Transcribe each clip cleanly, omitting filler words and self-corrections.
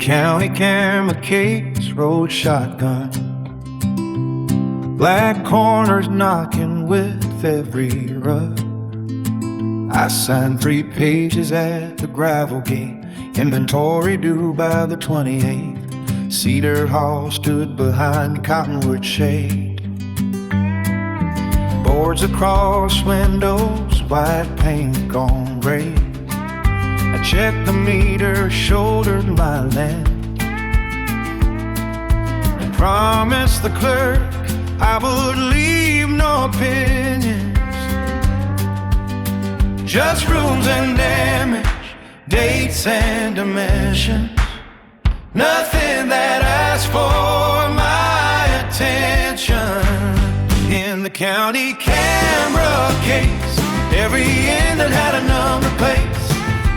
county camera case, road shotgun. Black corners knocking with every rub. I signed 3 pages at the gravel gate. Inventory due by the 28th. Cedar Hall stood behind cottonwood shade. Boards across windows, white paint gone gray. I checked the meter, shouldered my land, and promised the clerk I would leave no opinions, just rooms and damage, dates and dimensions. Nothing that asked for my attention. In the county camera case, every inlet had a number plate,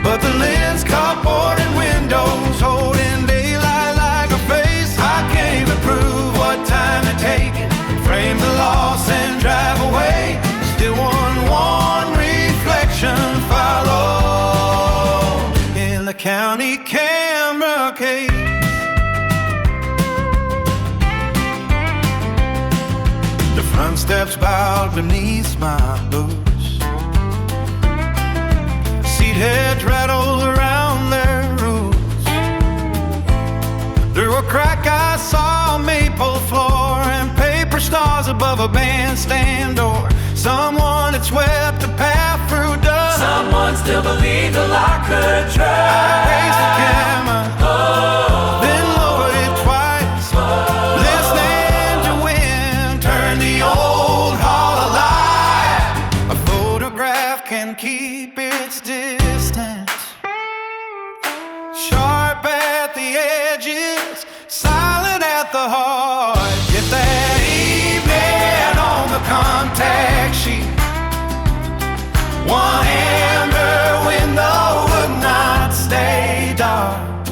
but the lens caught boarded windows, holding daylight like a face. I can't even prove what time it taken, frame the loss and drive away. Still one reflection follow in the county camera case. The front steps bowed beneath my boots. Seat heads rattled around their roots. Through a crack I saw a maple floor and paper stars above a bandstand door. Someone had swept a path through dust. Someone still believed the lock could trust. I raised the camera, then lowered it twice, listening to wind turn the old hall alive. A photograph can keep its distance, sharp at the edges, silent at the heart. If that evening on the contact sheet, one amber window would not stay dark.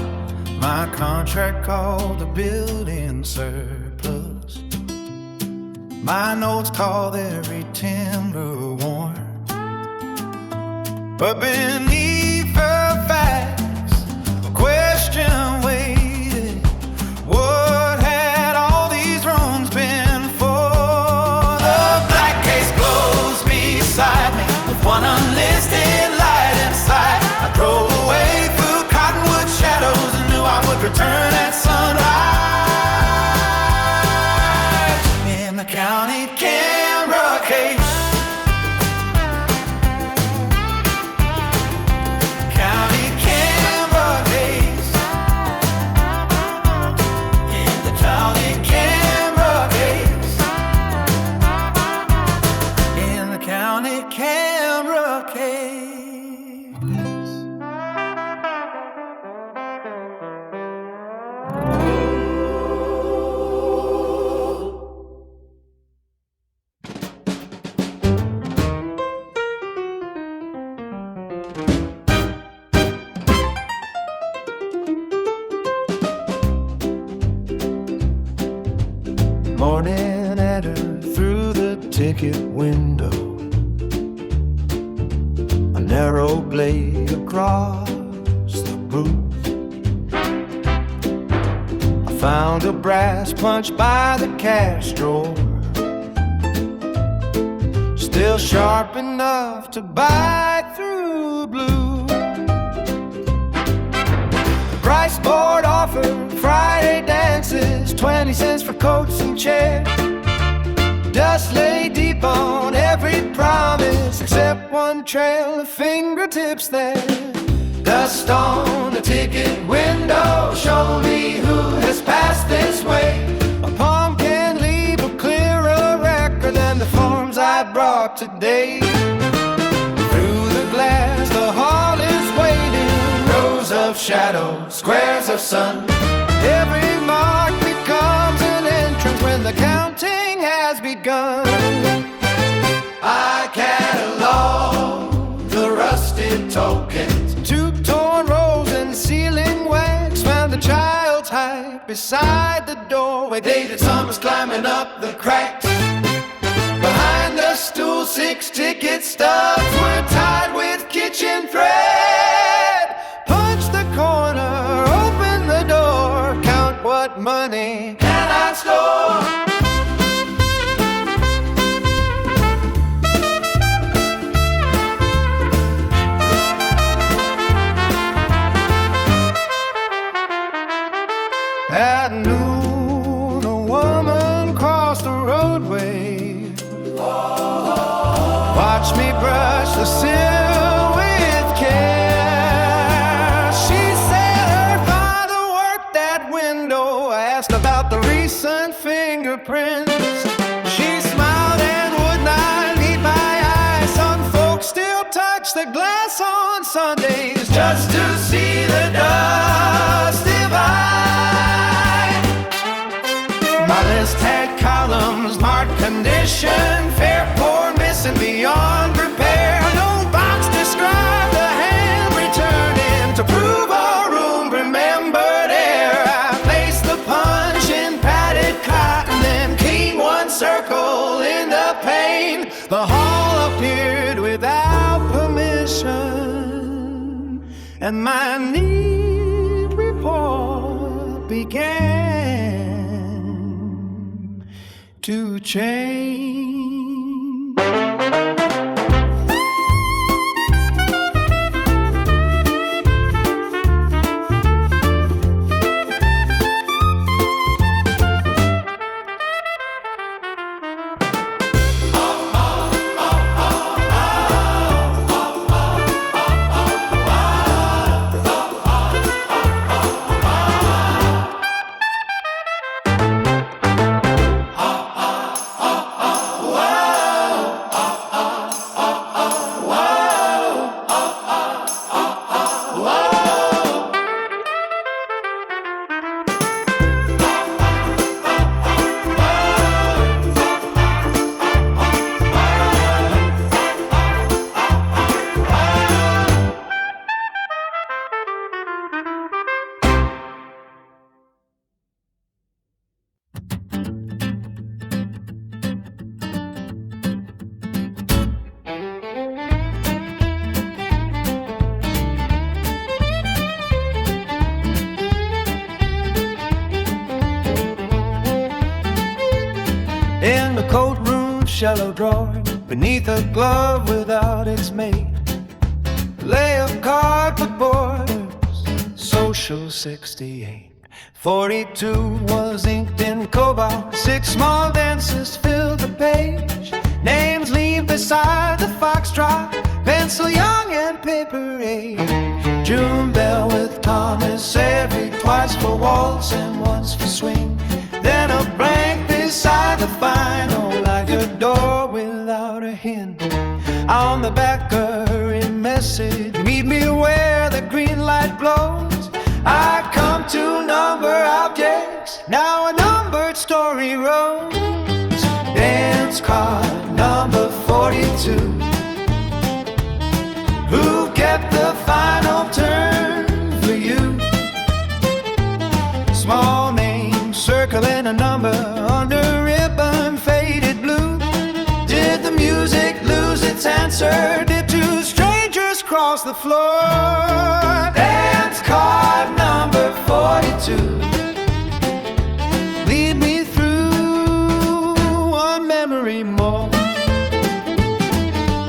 My contract called the building surplus. My notes called every timber worn. But beneath her facts, a question waited. What had all these rooms been for? The black case closed beside me, with one unlisted light inside. I drove away through cottonwood shadows and knew I would return at sunrise. In the county camera case, county camera case, in the county camera case, in the county camera case. Morning entered through the ticket window, a narrow blade across the booth. I found a brass punch by the cash drawer, still sharp enough to bite through blue. The price board offered Friday dances, 20 cents for coats and chairs. Dust lay deep on every promise, except one trail of fingertips there. Dust on the ticket window, show me who has passed this way. A palm can leave a clearer record than the forms I brought today. Through the glass, the hall is waiting, rows of shadows, squares of sun. Every mark becomes an entrance when the counting has begun. I catalog the rusted tokens, 2 torn rolls and ceiling wax. Found the child's height beside the doorway, dated summers climbing up the cracks. Behind the stool, 6 ticket stubs were tied with kitchen thread. Punch the corner, open the door. dance floor. At noon, a woman crossed the roadway. Watch me brush the sill with care. She said her father worked that window. I asked about the recent fingerprints. She smiled and would not meet my eyes. Some folks still touch the glass on Sundays just to see the dust divide. My list had columns marked condition, fair, poor, missing, beyond repair. No box described a hand returning to prove a room remembered air. I placed the punch in padded cotton, then cleaned one circle in the pane. The hall appeared without permission, and my need report began to change. In the coat room's shallow drawer, beneath a glove without its mate, lay of cardboard borders, social 68. 42 was inked in cobalt, 6 small dances filled the page. Names leave beside the foxtrot, pencil young and paper age. June bell with Thomas Avery, twice for waltz and once for swing. Then a blank beside the final, like a door without a hint. On the back a hurried message, meet me where the green light glows. I come to number objects, now a numbered story rose. Dance card number 42. Who kept the final turn for you? Small name, circling a number under ribbon faded blue. Did the music lose its answer? Did two strangers cross the floor? Dance card number 42. Lead me through one memory more.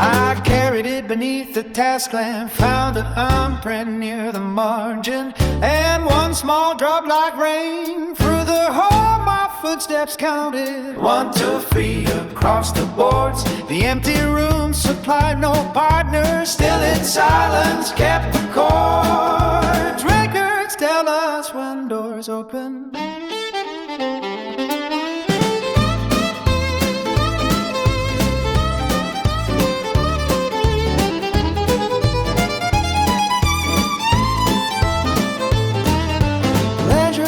I carried it beneath the task lamp, found an imprint near the margin, and one small drop like rain. Through the hole my footsteps counted, 1, 2, 3 across the boards. The empty room supplied no partner, still in silence kept the chords. Records tell us when doors open.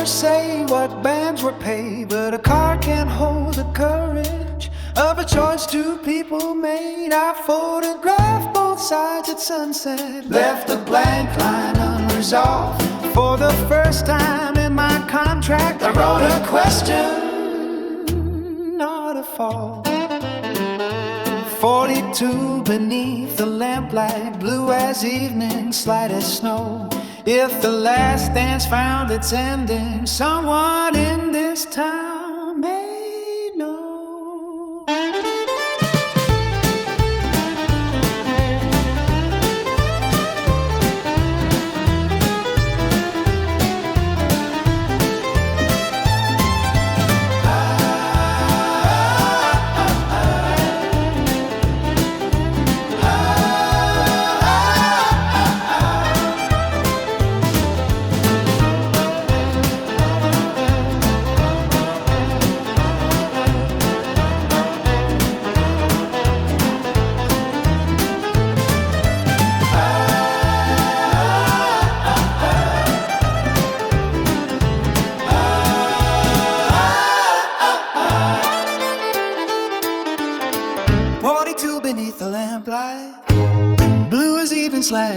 Say what bands were paid, but a car can't hold the courage of a choice two people made. I photographed both sides at sunset, left a blank line unresolved. For the first time in my contract, I wrote a question, not a fault. 42 beneath the lamplight, blue as evening, slight as snow. If the last dance found its ending, someone in this town may know.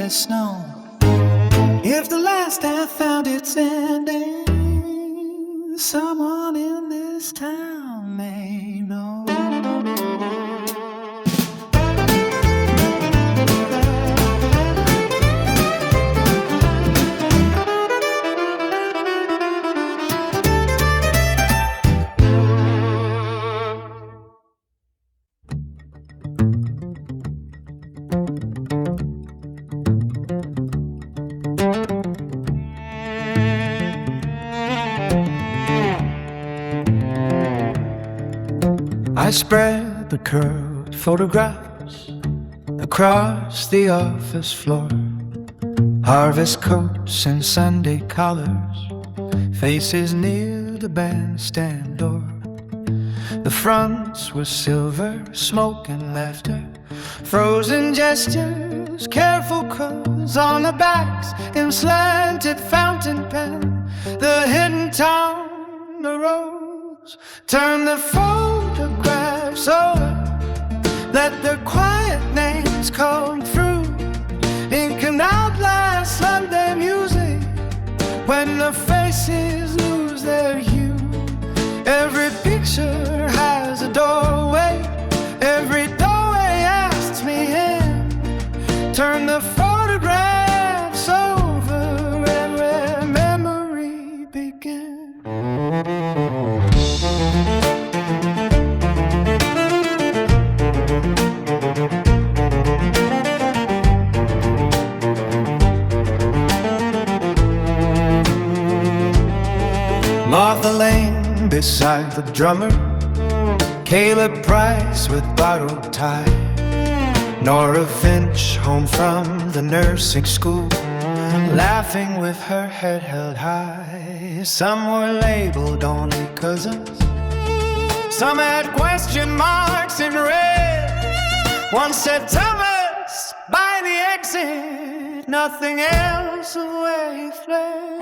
Snow. If the last half found its ending, someone in this town may know. I spread the curved photographs across the office floor. Harvest coats and Sunday collars, faces near the bandstand door. The fronts were silver, smoke and laughter, frozen gestures, careful curves on the backs in slanted fountain pen. The hidden town arose, turn the photographs over, let their quiet names come through. Ink and outlast Sunday music when the faces lose their hue. Every picture has a doorway, every doorway asks me in. Turn the photographs over and where memory begins. Martha Lane beside the drummer, Caleb Price with bottled tie, Nora Finch home from the nursing school, laughing with her head held high. Some were labeled only cousins, some had question marks in red. One said Thomas by the exit, nothing else of where he fled.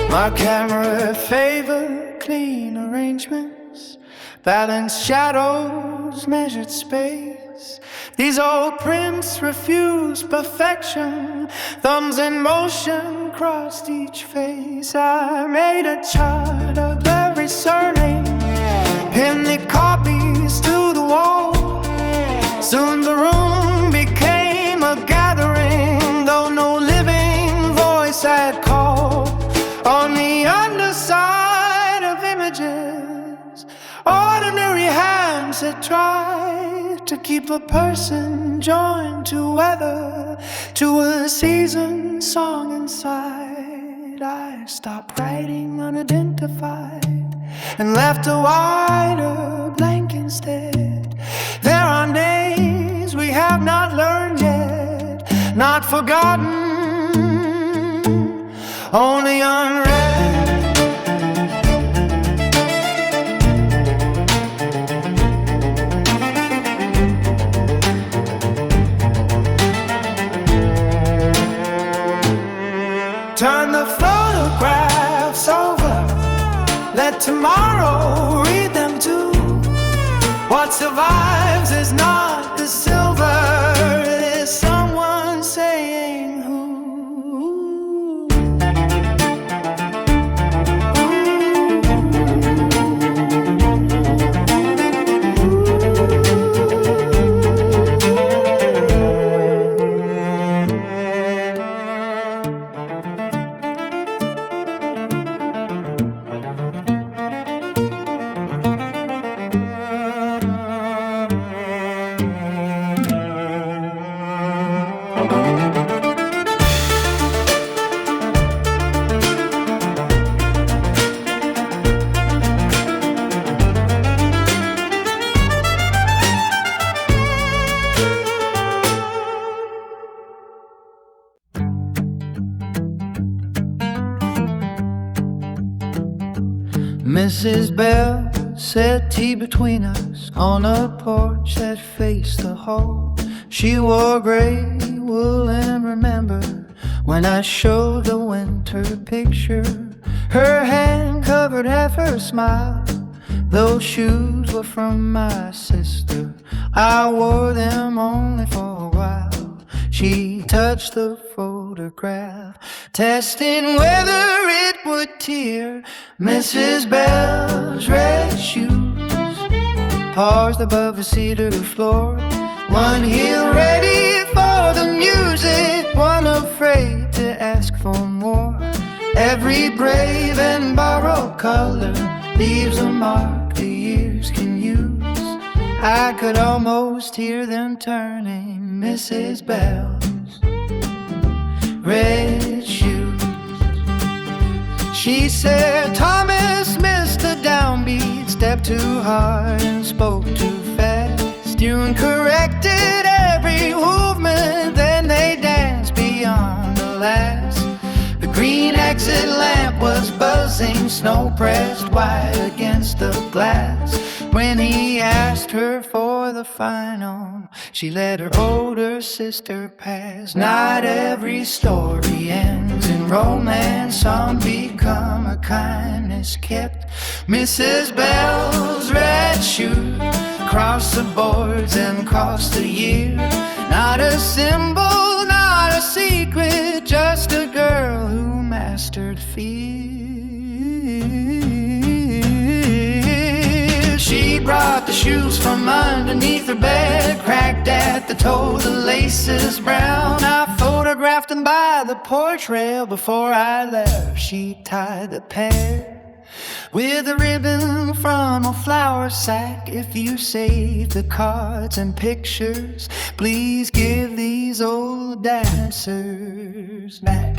My camera favored clean arrangements, balanced shadows, measured space. These old prints refuse perfection, thumbs in motion crossed each face. I made a chart of every surname, pinned the copies to the wall. Soon the room became a gathering, though no living voice had called. On the underside of images, ordinary hands had tried to keep a person joined to weather, to a seasoned song inside. I stopped writing unidentified and left a wider blank instead. There are names we have not learned yet, not forgotten, only unread. Turn the photographs over, let tomorrow read them too. What survives is not the silver, it is someone saying who. Mrs. Bell set tea between us on a porch that faced the hall. She wore gray wool and remember when I showed the winter picture. Her hand covered half her smile. Those shoes were from my sister. I wore them only for a while. She touched the photograph, testing whether it would tear. Mrs. Bell's red shoes paused above the cedar floor, one heel ready for the music, one afraid to ask for more. Every brave and borrowed color leaves a mark the years can use. I could almost hear them turning Mrs. Bell's red shoes. She said Thomas missed the downbeat, stepped too hard and spoke too fast. You corrected every movement, then they danced beyond the last. The green exit lamp was buzzing, snow pressed white against the glass. When he asked her for the final, she let her older sister pass. Not every story ends in romance, some become a kindness kept. Mrs. Bell's red shoe crossed the boards and crossed the year. Not a symbol, not a secret, just a girl who mastered fear. She brought the shoes from underneath her bed, cracked at the toe, the laces brown. I photographed them by the porch rail. Before I left, she tied the pair with a ribbon from a flour sack. If you save the cards and pictures, please give these old dancers back.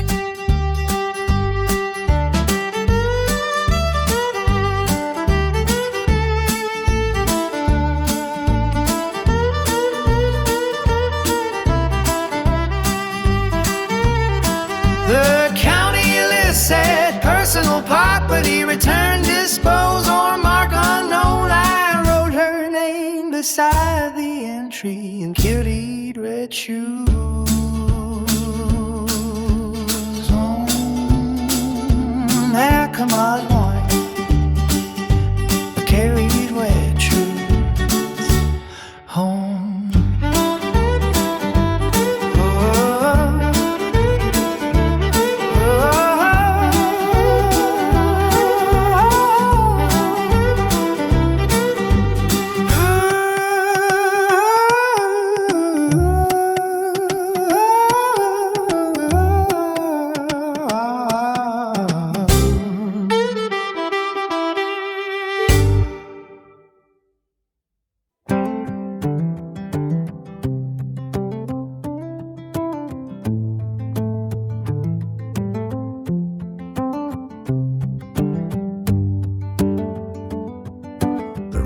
The county list said personal property, return, dispose, or mark unknown. I wrote her name beside the entry in cutie red shoes. There come on morning, carried wet shoes home.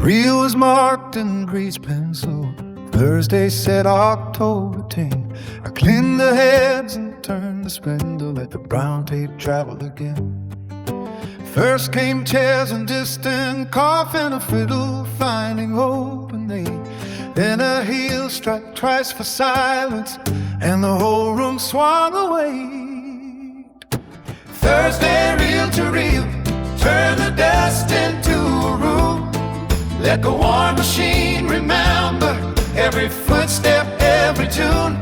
Reel was marked in grease pencil. Thursday said October 10. I cleaned the heads and turned the spindle, let the brown tape travel again. First came chairs and distant cough and a fiddle finding open aid. Then a heel struck twice for silence and the whole room swung away. Thursday reel to reel, turn the dust into a room. Let the war machine remember every footstep, every tune.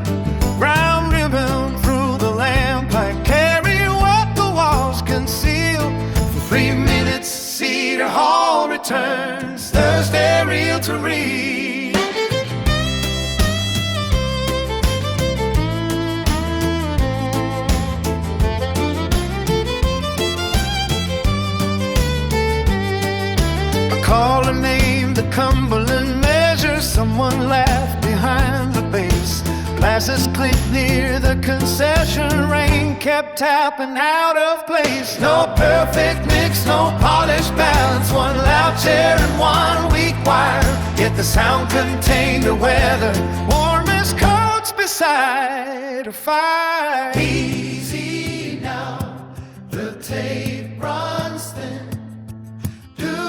Brown ribbon through the lamplight, carry what the walls conceal. For 3 minutes, Cedar Hall returns. Thursday reel to reel. I call her name, the Cumberland measure. Someone laughed behind the bass. Glasses clinked near the concession. Rain kept tapping out of place. No perfect mix, no polished balance. One loud chair and one weak wire. Yet the sound contained the weather. Warmest coats beside a fire. Easy now, the tape runs thin. Do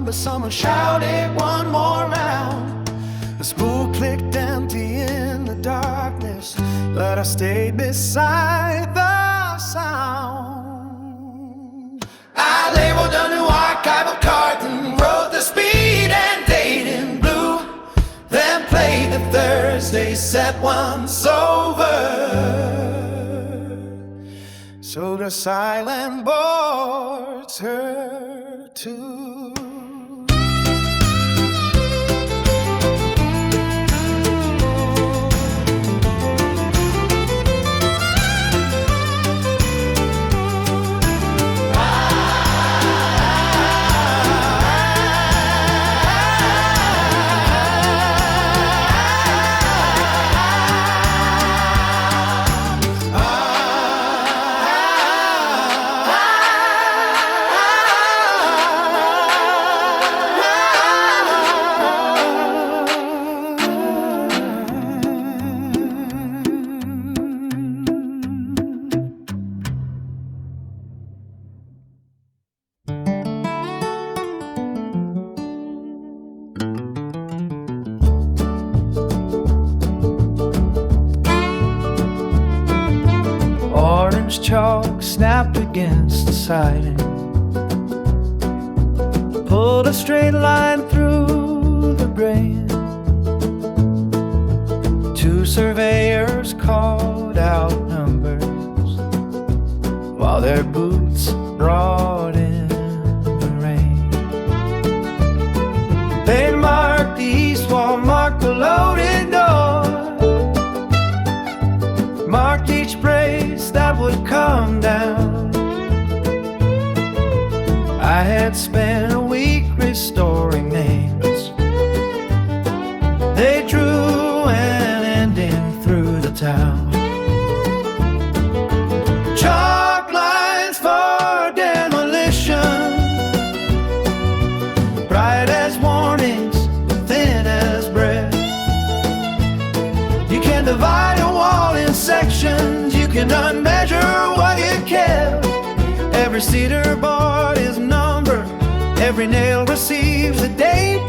but someone shouted one more round. The spool clicked empty in the darkness, but I stayed beside the sound. I labeled a new archival carton, wrote the speed and date in blue, then played the Thursday set once over. So the silent boards heard too. Chalk snapped against the siding, pulled a straight line through the grain. Two surveyors called out numbers while their boots brought in the rain. They marked the east wall, marked the loaded door, marked each brace that would come down. I had spent a week restoring names. They drew an ending through the town. Chalk lines for demolition, bright as warnings, thin as bread. You can divide a wall in sections, you cannot measure what it kept. Every cedar board is numbered, every nail receives a date.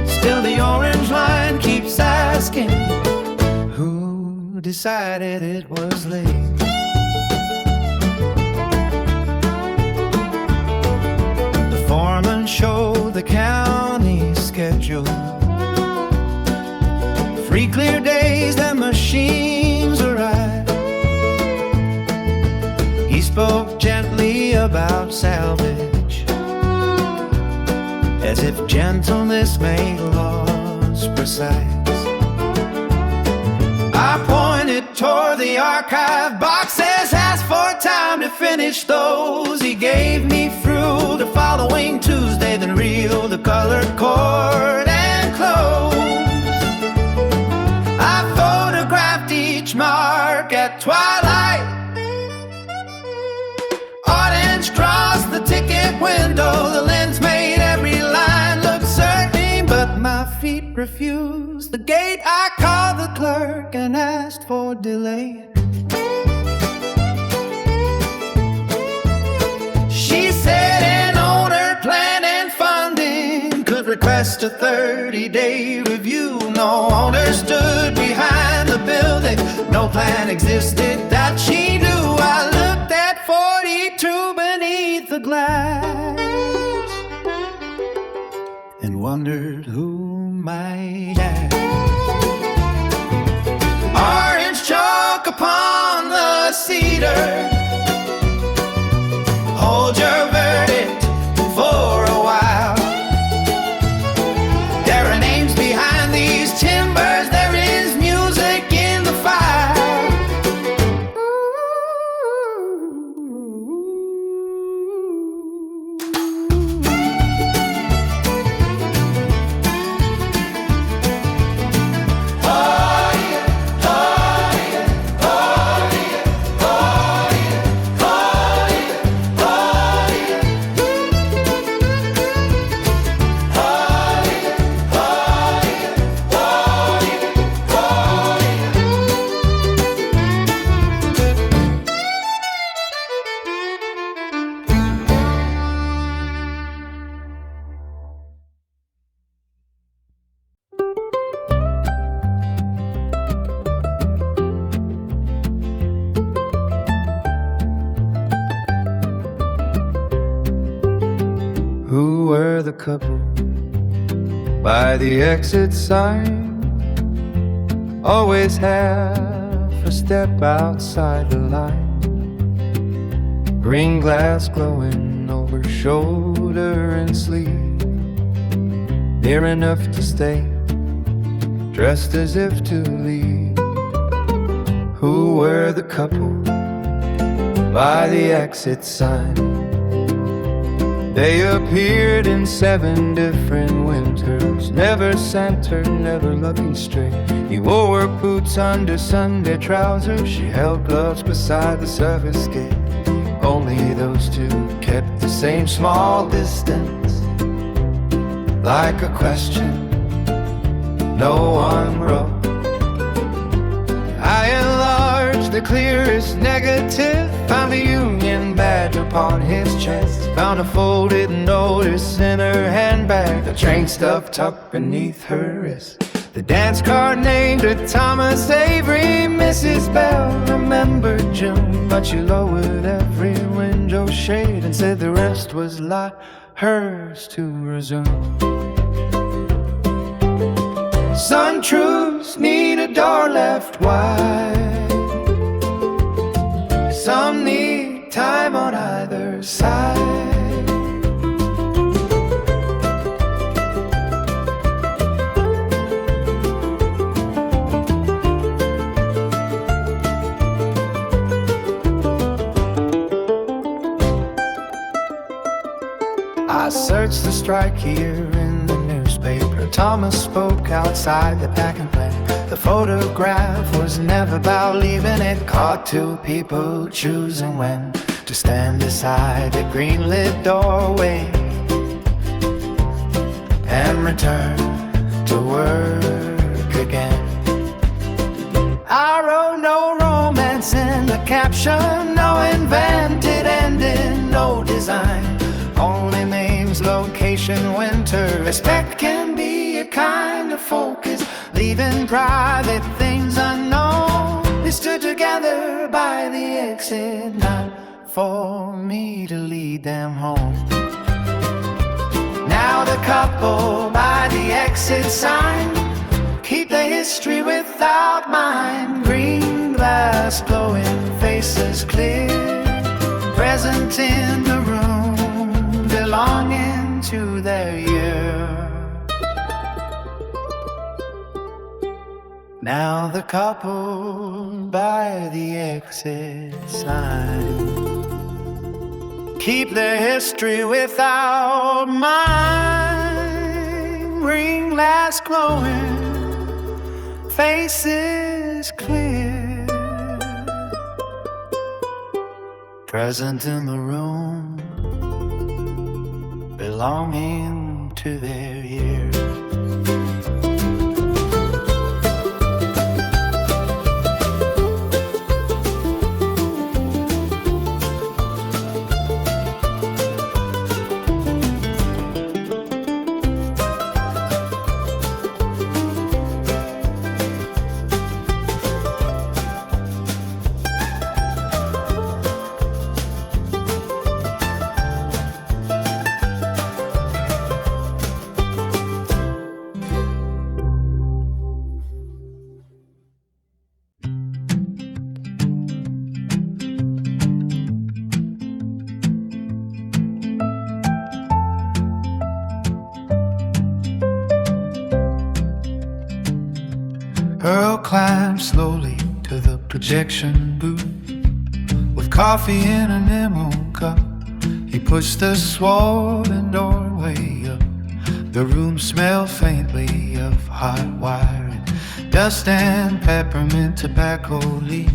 Still the orange line keeps asking, who decided it was late? The foreman showed the county schedule, free clear days that machines arrive. He spoke gently about salvage, as if gentleness made laws precise. I pointed toward the archive boxes, asked for time to finish those. He gave me through the following Tuesday, then reeled the colored cord and closed. I photographed each mark at twilight. Orange crossed the ticket window, the lens made every line look certain, but my feet refused the gate. I called the clerk and asked for delay. She said an owner plan and funding could request a 30-day review. No owner stood behind the building, no plan existed that she knew. I looked at 42 beneath the glass and wondered who might ask. Orange chalk upon the cedar, hold your verdict for a while. There are names behind these timbers, there is music in the fire. Oh yeah, oh yeah, oh yeah, oh yeah. couple by the exit sign, always half a step outside the line. Green glass glowing over shoulder and sleeve, near enough to stay, dressed as if to leave. Who were the couple by the exit sign? They appeared in 7 different winters, never centered, never looking straight. He wore work boots under Sunday trousers, she held gloves beside the service gate. Only those two kept the same small distance, like a question no one wrote. I enlarged the clearest negative, found a Union badge upon his chest, found a folded notice in her handbag, the train stuff tucked beneath her wrist. The dance card named her Thomas Avery. Mrs. Bell remembered June, but she lowered every window shade and said the rest was hers to resume. Sun truths need a door left wide, some need time on either side. I searched the strike here in the newspaper. Thomas spoke outside the packing plant. The photograph was never about leaving. It caught 2 people choosing when to stand beside the green-lit doorway and return to work again. I wrote no romance in the caption, no invented ending, no design, only names, location, winter. Respect can be a kind of focus, leaving private things unknown. They stood together by the exit, not for me to lead them home. Now the couple by the exit sign keep the history without mind. Green glass glowing, faces clear, present in the room, belonging to their year. Now the couple by the exit sign keep their history without mind. Green glass glowing, faces clear, present in the room, belonging to their year. Earl climbed slowly to the projection booth with coffee in an ammo cup. He pushed the swollen doorway up. The room smelled faintly of hot wire and dust and peppermint tobacco leaf.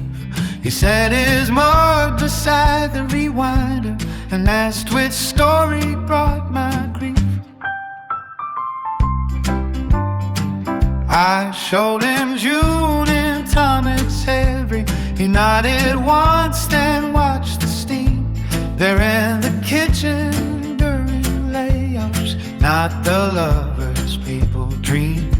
He set his mug beside the rewinder and asked which story brought my grief. I showed him June and Thomas Avery. He nodded once, then watched the steam there in the kitchen during layups. Not the lovers people dream.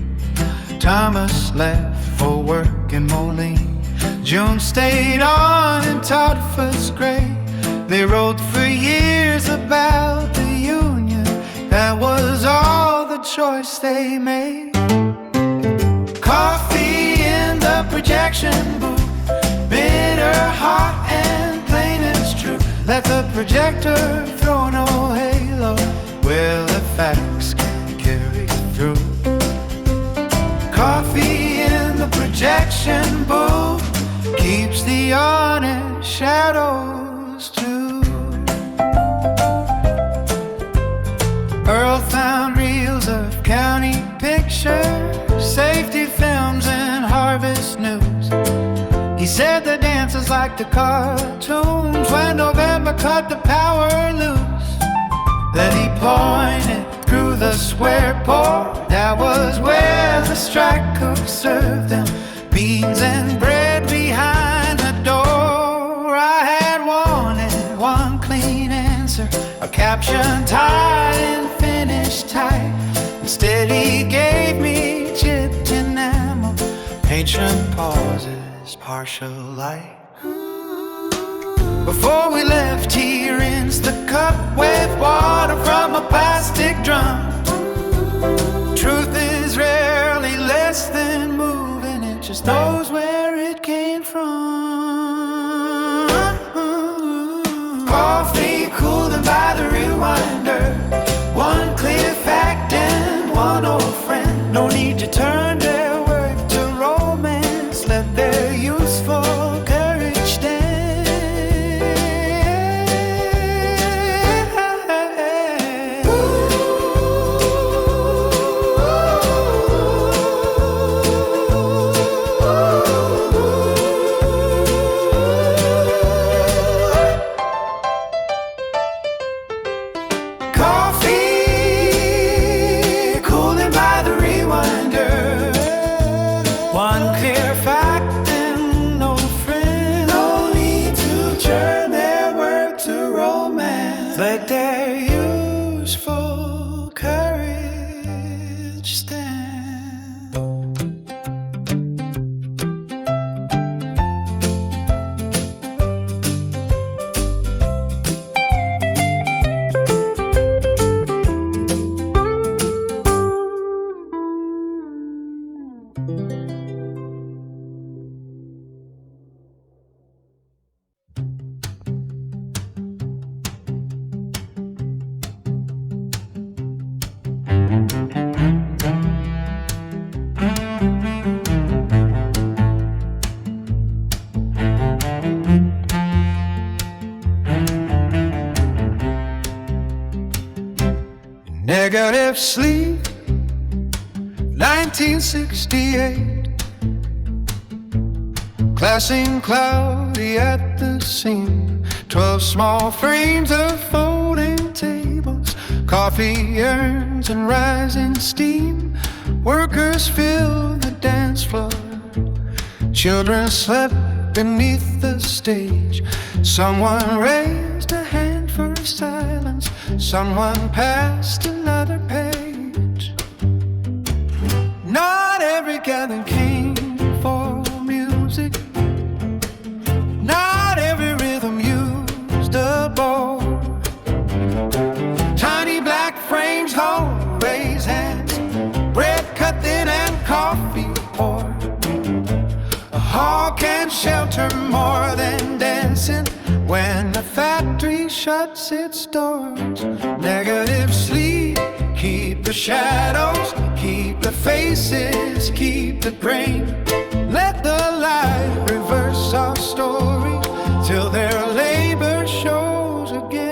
Thomas left for work in Moline. June stayed on and taught first grade. They wrote for years about the Union That was all the choice they made. Coffee in the projection booth, bitter, hot, and plain as true. Let the projector throw no halo where the facts can carry through. Coffee in the projection booth keeps the honest shadows too. Earl found reels of county pictures, safety films, and harvest news. He said the dancers like the cartoons when November cut the power loose. Then he pointed through the square port. That was where the strike cook served them beans and bread behind the door. I had wanted one clean answer, a caption tied and finished tight. Instead he gave me chipped enamel, ancient pauses, partial light. Before we left, he rinsed the cup with water from a plastic drum. Truth is rarely less than moving, it just knows where it came from. Coffee cooling by the rewinder, one clear fact and one old friend. No need to turn their work to romance, let their useful courage stand. Let their useful courage stand. Negative sleep, 1968. Glassing cloudy at the seam, 12 small frames of folding tables, coffee urns and rising steam. Workers filled the dance floor, children slept beneath the stage. Someone raised a hand for silence, someone passed another page. Not every gathering came for music, not every rhythm used a bow. Tiny black frames hold raised hands, bread cut thin and coffee poured. A hall can shelter more than dancing when the factory shuts its doors. Negative sleep, keep the shadows, keep the faces, keep the grain. Let the light reverse our story till their labor shows again.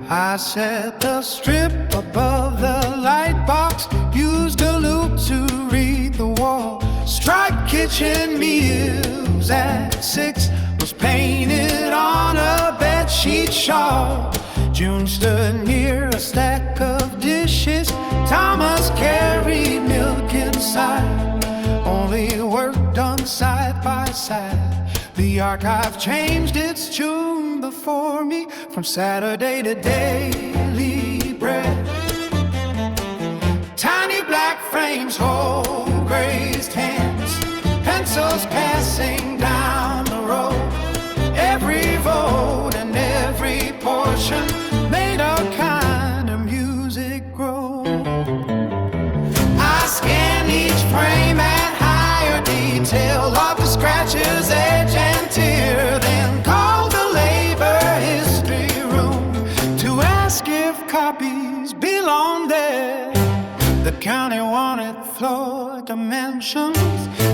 I set the strip above the light box, used a loop to read the wall. Striped kitchen meals at 6 was painted on a bedsheet shawl. June stood near a stack of dishes, Thomas carried milk inside. Only work done side by side. The archive changed its tune before me from Saturday to daily bread. Tiny black frames hold grazed hands, pencils passing down the road. Every vote and every portion ask if copies belong there. The county wanted floor dimensions,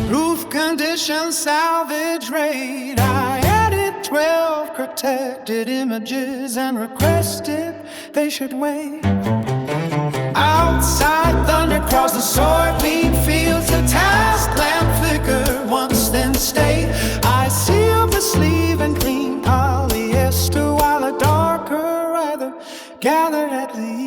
roof condition, salvage rate. I added 12 protected images and requested they should wait. Outside, thunder across the soybean fields. The task lamp flickered once, then stayed. I sealed the sleeve and cleaned polyester while a darker weather gathered at least.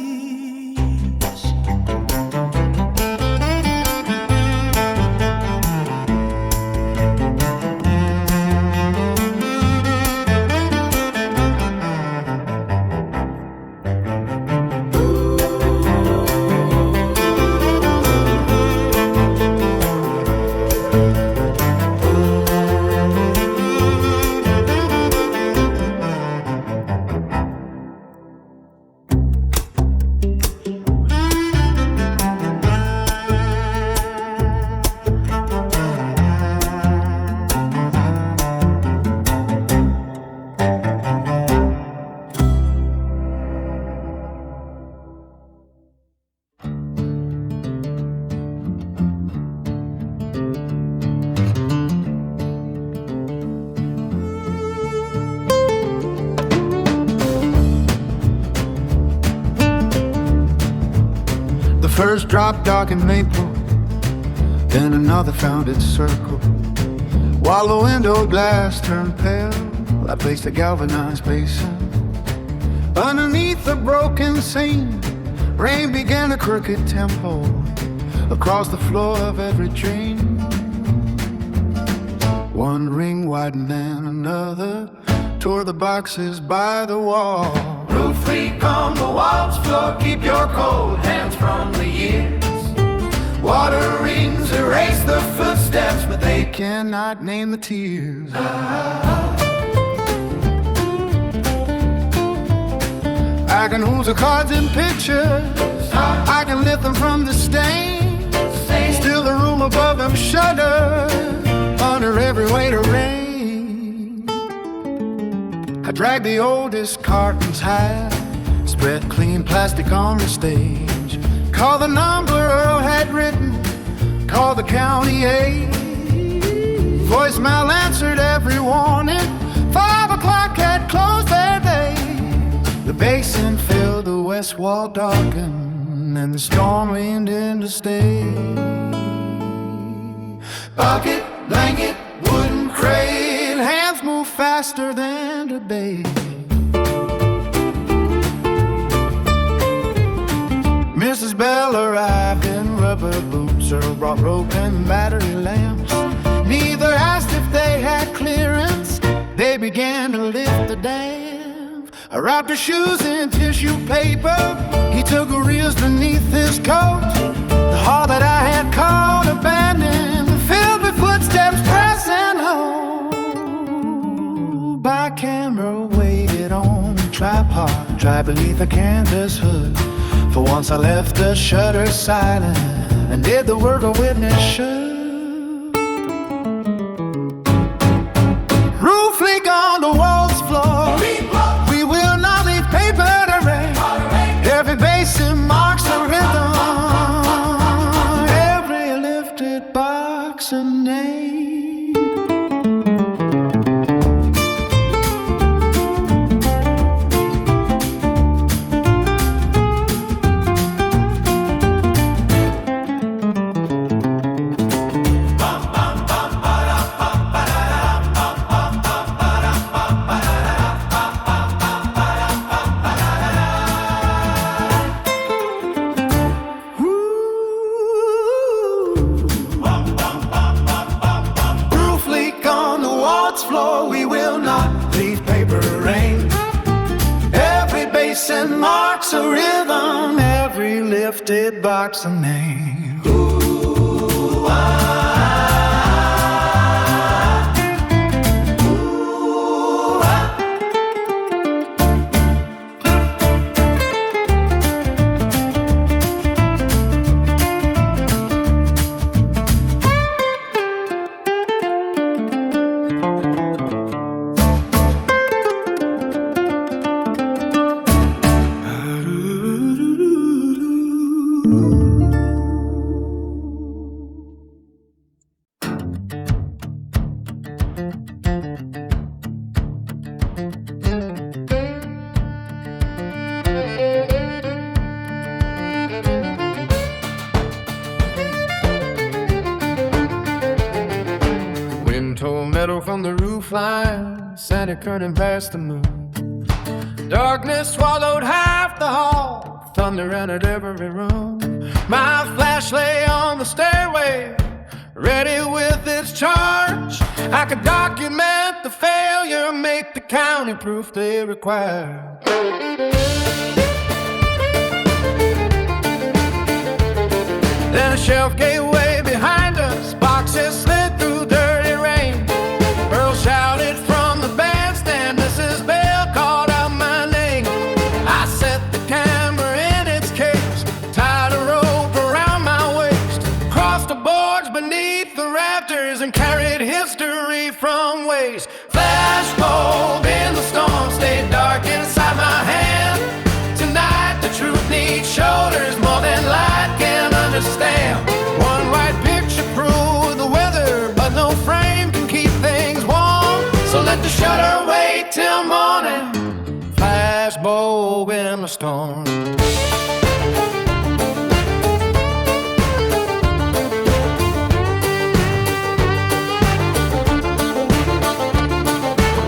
First dropped dark in April, then another found its circle. While the window glass turned pale, I placed a galvanized basin underneath the broken seam. Rain began a crooked tempo across the floor of every dream. One ring widened than another, tore the boxes by the wall. Roof leak on the waltz floor, keep your cold hands from the years. Water rings erase the footsteps, but they cannot name the tears. I can hold the cards and pictures, I can lift them from the stain. Still the room above them shudder under every weight of rain. I dragged the oldest cartons high, spread clean plastic on the stage. Call the number Earl had written, call the county aid. Voicemail answered every warning, 5 o'clock had closed their day. The basin filled, the west wall darkened, and the storm leaned in to stay. Bucket, blanket, wooden crate, hands move faster than debate. Mrs. Bell arrived in rubber boots, Earl brought broken battery lamps. Neither asked if they had clearance, they began to lift the dam. I wrapped her shoes in tissue paper, he took her reels beneath his coat. The hall that I had called abandoned, filled with footsteps pressing home. By camera waited on the tripod, dry beneath a canvas hood. For once I left the shutter silent and did the work a witness should. Roof leak on the waltz floor, we will not leave paper to rain. Every basin marks a rhythm, every lifted box a name. Marks a rhythm, every lifted box a name. Ooh, recline, Santa curtain past the moon. Darkness swallowed half the hall, thunder entered every room. My flash lay on the stairway, ready with its charge. I could document the failure, make the county proof they require. Then a shelf gave way behind us, boxes slid through dirty rain. Earl shouted from the bandstand, Mrs. Bell called out my name. I set the camera in its case, tied a rope around my waist, crossed the boards beneath the rafters and carried history from waste. Flashbulb in the storm stayed dark inside my hand. Tonight the truth needs shoulders more than light can understand. One white picture proves the weather, but no frame can keep things warm. So let the shutter wait till morning. Flashbulb in the storm.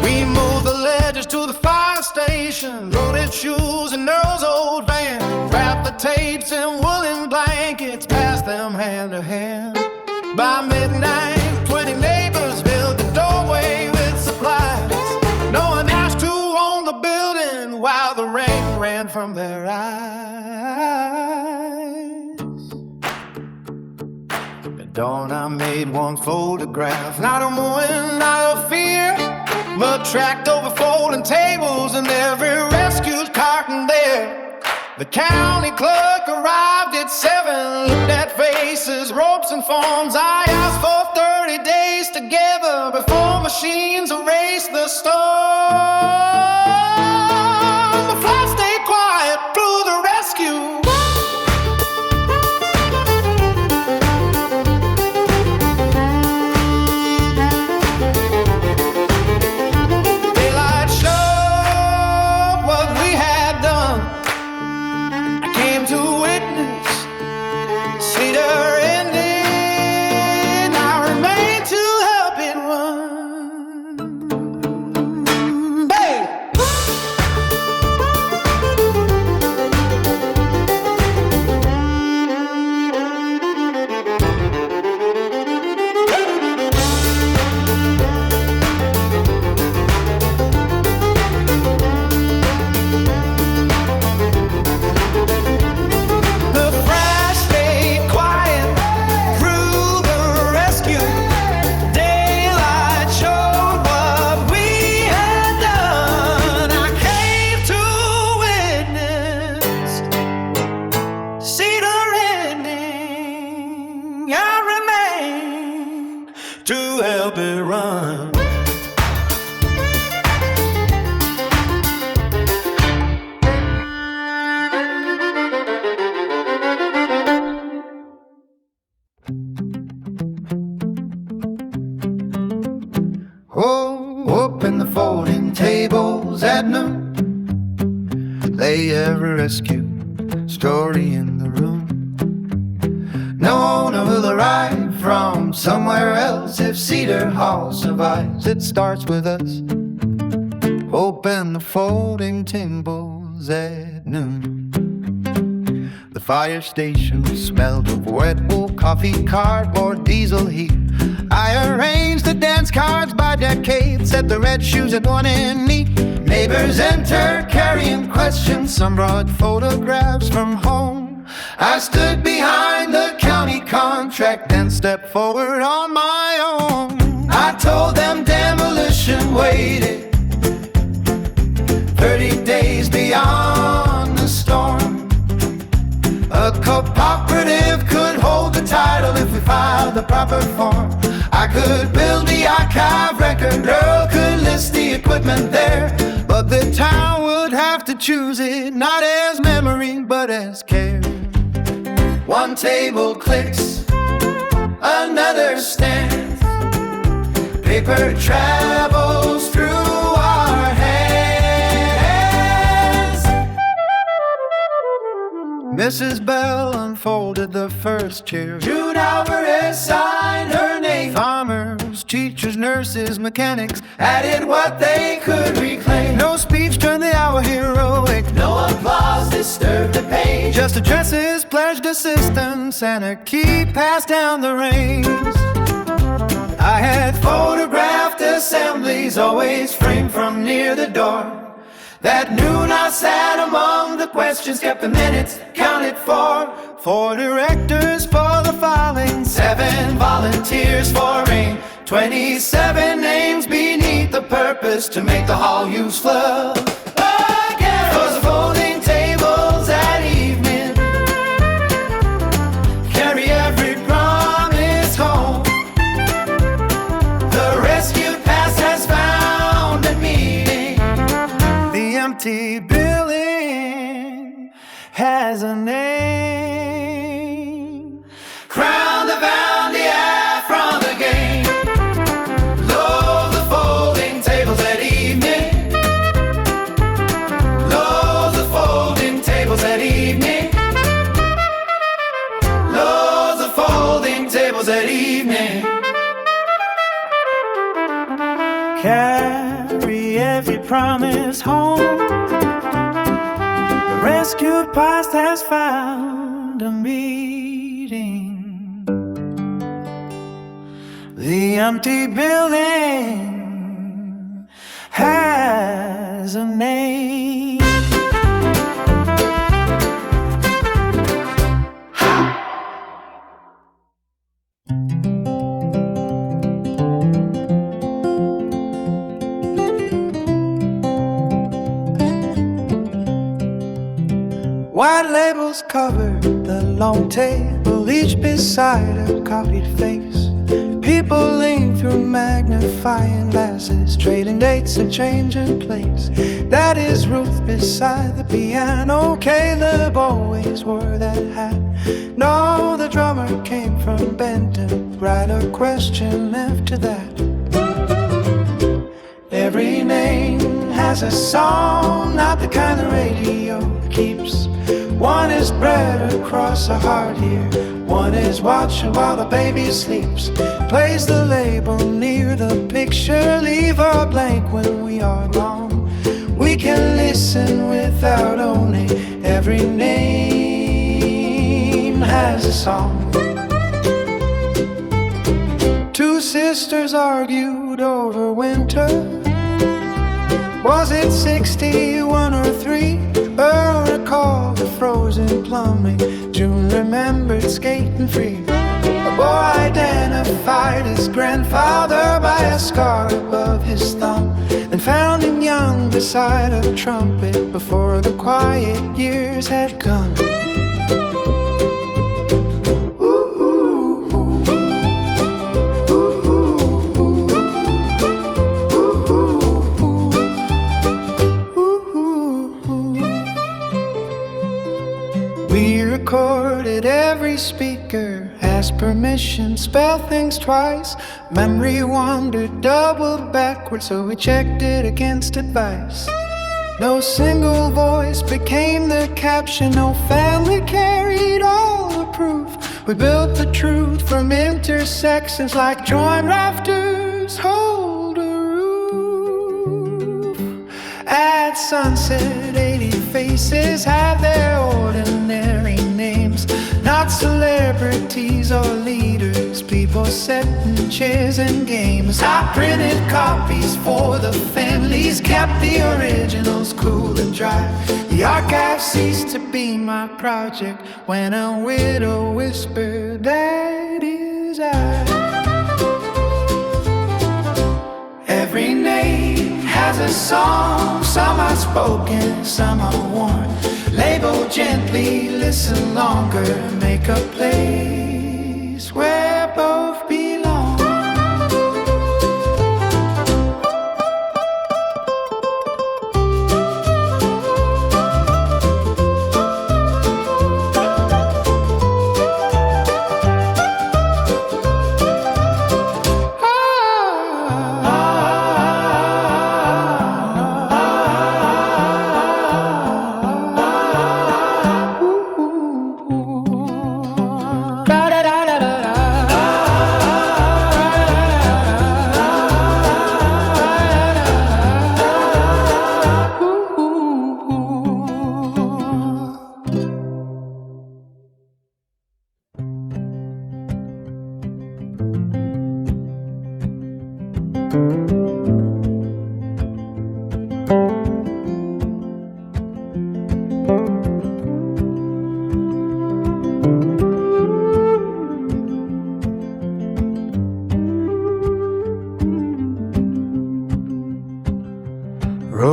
We moved the ledgers to the fire station, loaded shoes in Earl's old van, wrapped the tapes in woolen blankets, passed them hand to hand. By midnight, 20 neighbors filled the doorway with supplies. No one asked who owned the building while the rain ran from their eyes. At dawn I made one photograph, not a mourning, not a fear, but tracked over folding tables and every rescued carton there. The county clerk arrived at 7, looked at faces, ropes and forms. I asked for 30 days together before machines erased the storm. The flash stayed quiet through the rescue. Daylight showed what we had done. To witness Cedar ending, I remain to help it run. Hey! Open the folding tables at noon, lay every rescue story in the room. No owner will arrive from somewhere else if Cedar Hall survives. It starts with us. Open the folding tables at noon. The fire station smelled of wet wool, coffee, cardboard, diesel heat. I arranged the dance cards by decade, set the red shoes at one end neat. Neighbors enter carrying questions, some brought photographs from home. I stood behind the county contract, then stepped forward on my own. I told them demolition waited 30 days beyond the storm. A cooperative could hold the title if we filed the proper form. I could build the archive record, Earl could list the equipment there, but the town would have to choose it, not as memory, but as care. One table clicks, another stands. Paper travels through our hands. Mrs. Bell unfolded the first chair. June Alvarez signed her name. Farmers teachers, nurses, mechanics added what they could reclaim. No speech turned the hour heroic, No applause disturbed the page. just addresses pledged assistance and a key passed down the reins. I had photographed assemblies always framed from near the door. That noon I sat among the questions, kept the minutes counted for. 4 directors for the filing, 7 volunteers for rain, 27 names beneath the purpose to make the hall useful again. Those folding tables at evening carry every promise home. The rescued past has found a meaning. The empty building has a name. Crown the bounty from the game. Load the folding tables at evening. Load the folding tables at evening. Load the folding tables at evening. Carry every promise home. The rescued past has found a meeting. The empty building has a name. White labels cover the long table, each beside a copied face. People lean through magnifying glasses, trading dates and changing place. That is Ruth beside the piano. Caleb always wore that hat. No, the drummer came from Benton. Write a question after that. Every name has a song, not the kind the radio keeps. One is bred across a heart here, one is watching while the baby sleeps. Place the label near the picture, leave a blank when we are gone. We can listen without owning. Every name has a song. 2 sisters argued over winter. Was it 61 or 3? Earl recalled the frozen plumbing. June remembered skating free. A boy identified his grandfather by a scar above his thumb, and found him young beside a trumpet before the quiet years had come. Recorded every speaker, asked permission, spell things twice. Memory wandered, doubled backwards, so we checked it against advice. No single voice became the caption, no family carried all the proof. We built the truth from intersections like joint rafters hold a roof. At sunset, 80 faces had their ordinary names, not celebrities or leaders, people set in chairs and games. I printed copies for the families, kept the originals cool and dry. The archive ceased to be my project when a widow whispered, "That is I." Every name has a song, some are spoken, some are worn. Label gently, listen longer, make a place where both belong.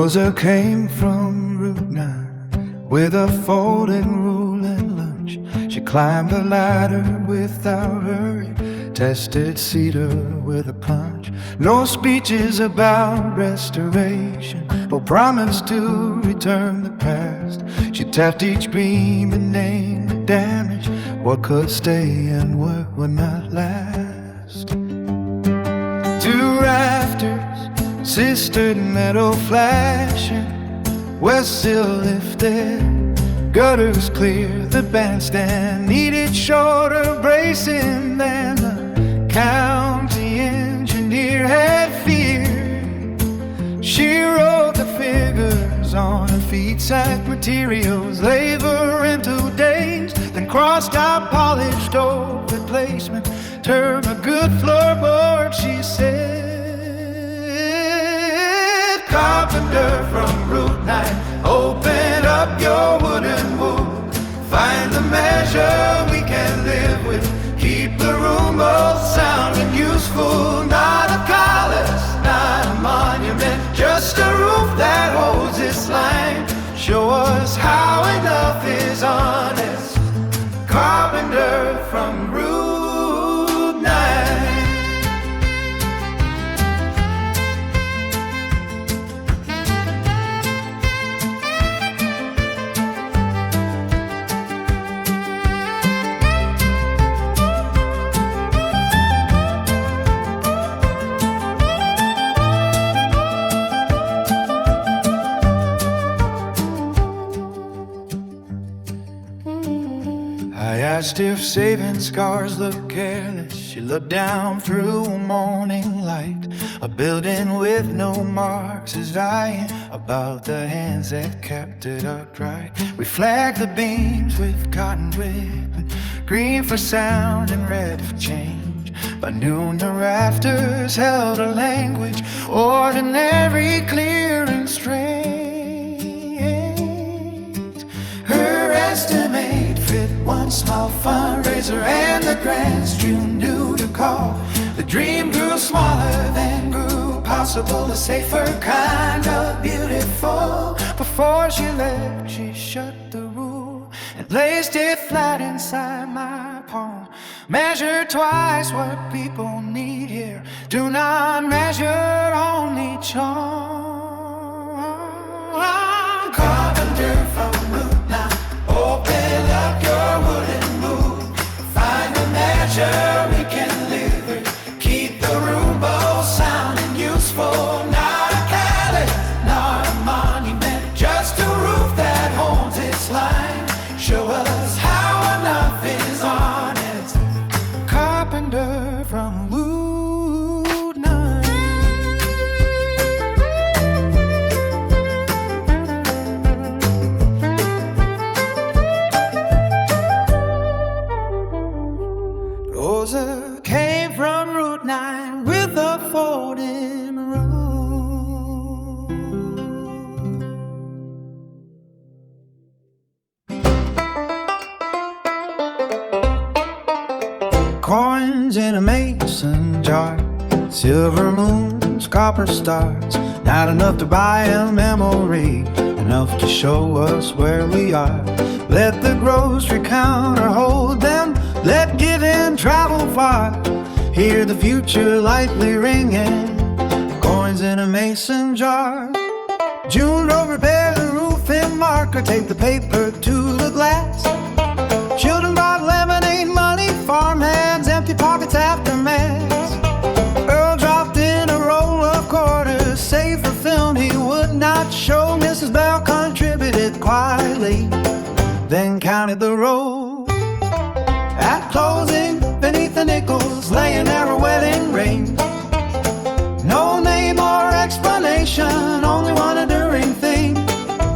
Rosa came from Route 9 with a folding rule at lunch. She climbed the ladder without hurry, tested Cedar with a punch. No speeches about restoration, no promise to return the past. She tapped each beam and named the damage, what could stay and what would not last. Two rafters, cistered metal flashing, were still lifted, gutters clear. The bandstand needed shorter bracing than the county engineer had feared. She wrote the figures on her feet, sacked materials, labor into days, then crossed out polished over placement. Term a good floorboard, she said. Carpenter from Route 9, open up your wooden wood. Find the measure we can live with. Keep the room both sound and useful. Not a palace, not a monument, just a roof that holds its line. Show us how enough is honest. Carpenter from Route 9. I asked if saving scars look careless. She looked down through a morning light. A building with no marks is dying about the hands that kept it upright. We flagged the beams with cotton whip, green for sound and red for change. By noon the rafters held a language, ordinary, clear and strange. Her estimate fit one small fundraiser, and the grants June knew to call. The dream grew smaller, then grew possible, a safer kind of beautiful. Before she left, she shut the rule and placed it flat inside my palm. Measure twice what people need here. Do not measure only charm. Carpenter from Route 9, open up your wooden mood. Find a measure we can live with. Keep the room both sound and useful. Not a palace, not a monument, just a roof that holds its line. Show us how enough is honest. Carpenter from Route 9. Rosa came from Route 9 with a folding room. Coins in a mason jar, silver moons, copper stars. Not enough to buy a memory, enough to show us where we are. Let the grocery counter hold them, let giving travel far. Hear the future lightly ringing, coins in a mason jar. June drove repair the roof in marker, take the paper to the glass. Children bought lemonade money, farmhands, empty pockets after mass. Earl dropped in a roll of quarters, saved for film he would not show. Mrs. Bell contributed quietly, then counted the roll. At closing, beneath the nickels, lay an arrow wedding ring. No name or explanation, only one enduring thing.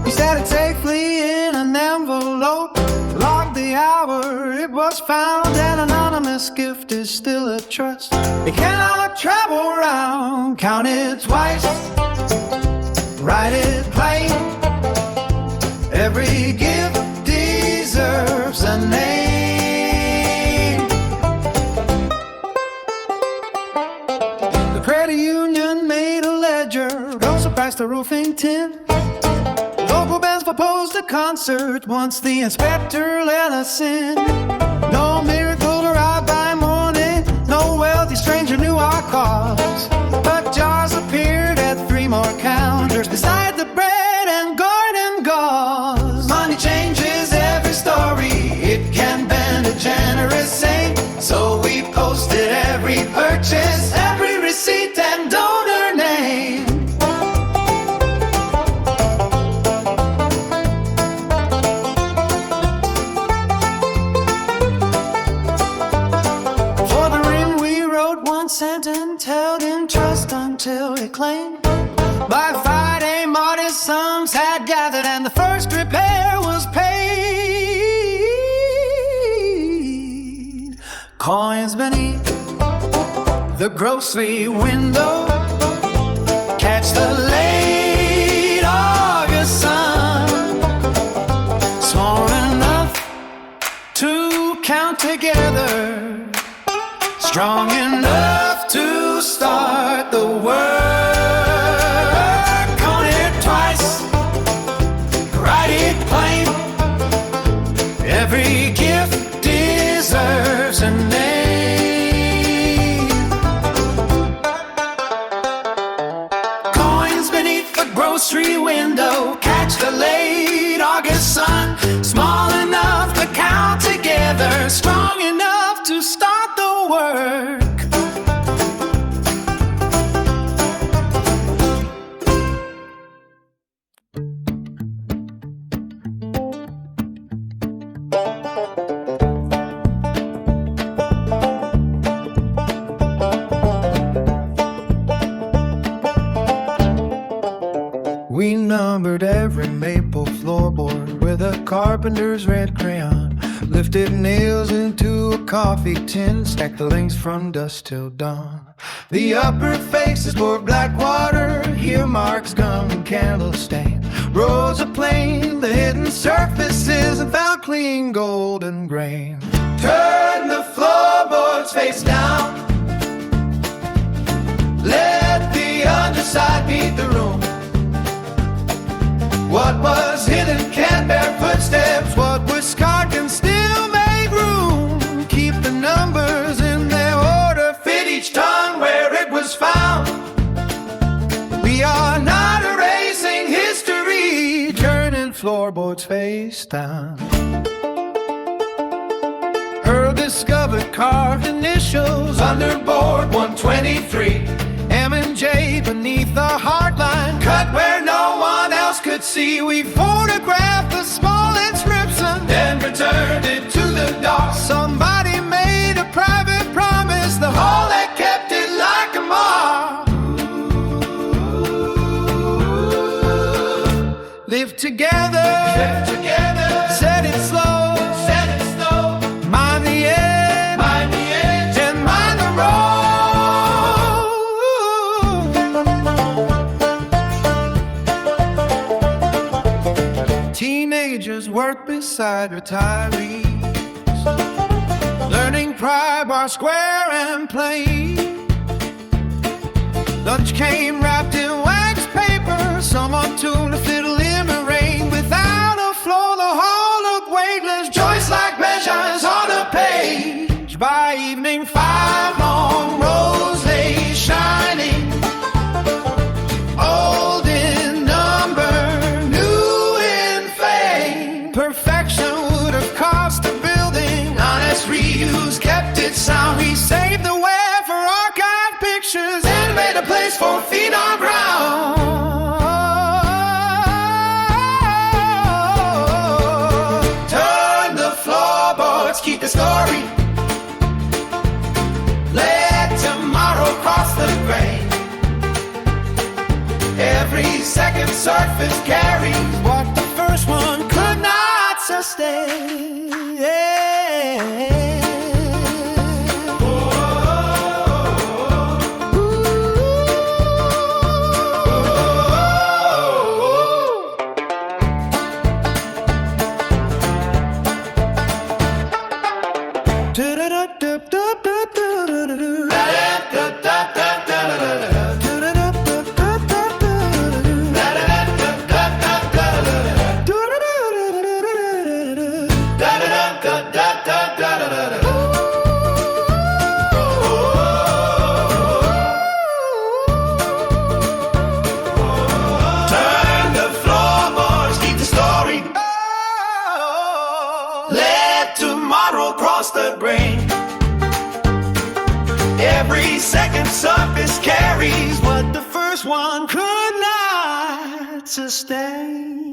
He set it safely in an envelope, logged the hour it was found. An anonymous gift is still a trust. It cannot travel around, count it twice, write it plain. Every gift deserves a name. The credit union made a ledger, Rosa priced the roofing tin. Local bands proposed a concert once the inspector let us in. No miracle arrived by morning, no wealthy stranger knew our cause. But jars appeared at 3 more counters beside the bread and garden gauze. Money changes every story, it can bend a generous saint. So we posted every purchase, every receipt and donor name. For the ring we wrote 1 cent and held in trust until it claimed. By Friday, modest sums had gathered and the first repair was paid. Coins beneath the grocery window catch the late August sun, small enough to count together, strong enough to start the work. Count it twice, write it plain. Every gift deserves a name. Coins beneath the grocery window catch the late August sun, small enough to count together, strong enough to start the work. We numbered every maple floorboard with a carpenter's red crayon, lifted nails into a coffee tin, stacked the links from dusk till dawn. The upper faces bore black water, here marks, gum and candle stain, rows of plain, the hidden surfaces and found clean golden grain. Turn the floorboards face down, let the underside meet the room. What was hidden can bear footsteps, what was scarred can still make room. Keep the numbers in their order, fit each tongue where it was found. We are not erasing history, turning floorboards face down. Earl discovered carved initials under board 123. M&J beneath the hard line, cut where no one else could see. We photographed the small inscription, then returned it to the dock. Somebody made a private promise, the hall that kept it like a mark. Live together, set it slow, mind the edge, and mind the road. Teenagers work beside retirees, learning pry bar, square and plain. Lunch came wrapped in wax paper, someone tuned a fiddle in the rain. Without a floor, the hall looked weightless, joints like measures on a page. By evening, 5 long rows lay shining, old in number, new in fame. Perfection would have cost a building, honest reuse kept it sound. We saved the web for archived pictures and made a place for feet on ground. Turn the floorboards, keep the story, let tomorrow cross the grain. Every second surface carries what the first one could not sustain. across the brain. Every second surface carries what the first one could not sustain.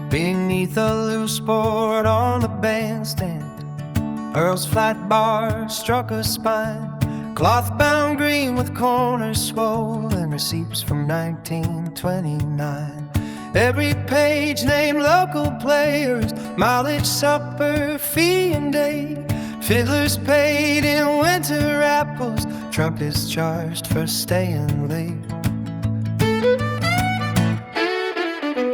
Beneath a loose board on the bandstand, Earl's flat bar struck a spine. Cloth bound green with corners swollen, receipts from 1929. Every page named local players, mileage, supper, fee and date. Fiddlers paid in winter apples, trumpets charged for staying late.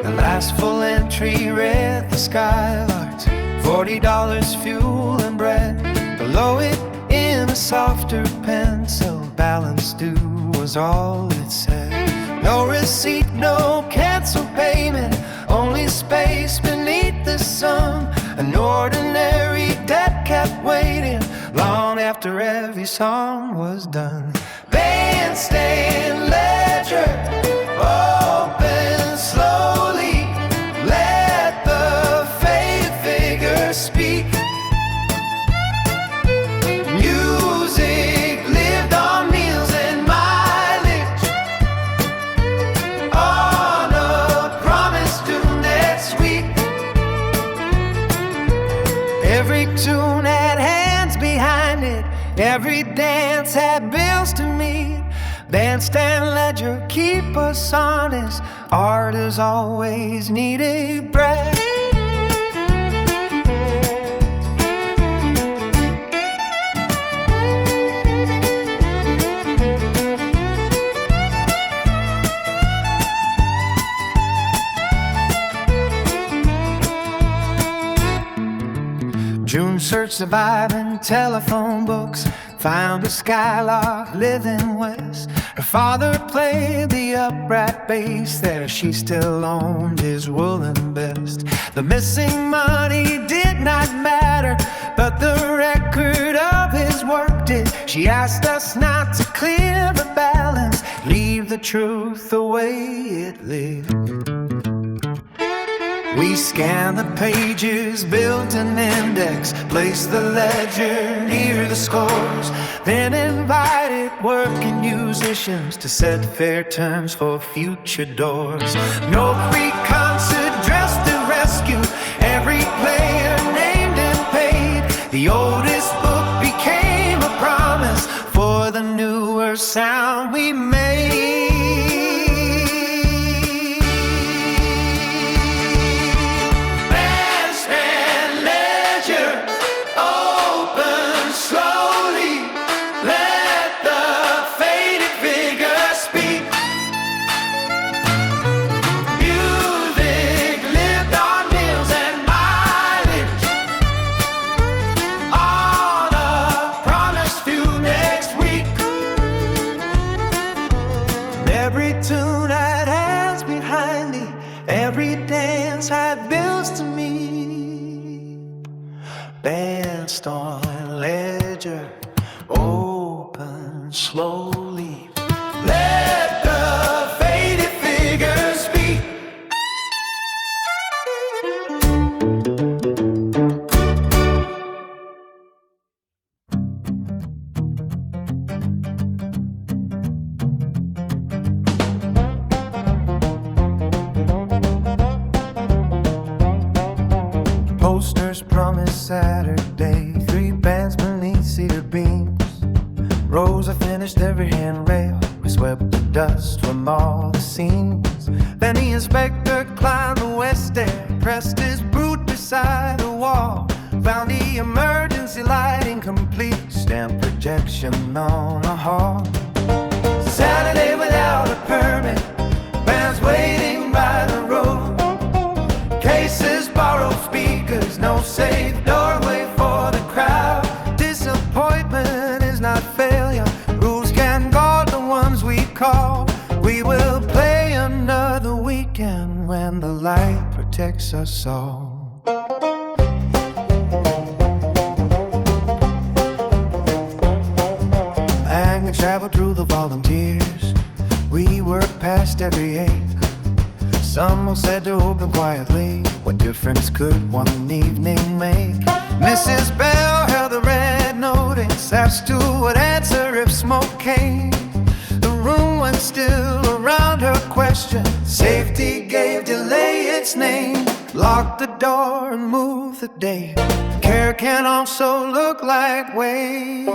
The last full entry read the Skylarks, $40 fuel and bread. Below it in a softer pencil, balance due was all it said. No receipt, no cancel payment, only space beneath the sum. An ordinary debt kept waiting long after every song was done. Bandstand ledger, open slowly, let the faded figure speak. Music lived on meals and mileage, on a promise to next week. Every tune had hands behind it, every dance had bills to meet. Bandstand ledger, keep us honest, art has always needed breath. June searched surviving telephone books, found a Skylark living west. Her father played the upright bass there, she still owned his woolen vest. The missing money did not matter, but the record of his work did. She asked us not to clear the balance, leave the truth the way it lived. We scanned the pages, built an index, placed the ledger near the scores, then invited working musicians to set fair terms for future doors. No free concert dressed to rescue, every player named and paid. The oldest book became a promise for the newer sound we made. Bandstand ledger, open slowly, let the faded figure speak. Posters promise Saturday, 3 bands beneath cedar beams. Rosa finished every handrail, we swept the dust from all the scenes. Then the inspector climbed the west stair, pressed his boot beside the wall, found the emergency lighting complete, stamped projection on the hall. Saturday without a permit, bands waiting by the road, cases borrowed speakers, no safe doorway for the crowd. Disappointment is not failure, rules can guard the ones we call. We will play another weekend when the light protects us all. we traveled through the volunteers. We worked past every age. Someone said to open quietly. What difference could one evening make? Mrs. Bell held the red notice. Asked who would answer if smoke came. The room went still around her question. Safety gave delay its name. Locked the door and moved the date. Care can also look like wait.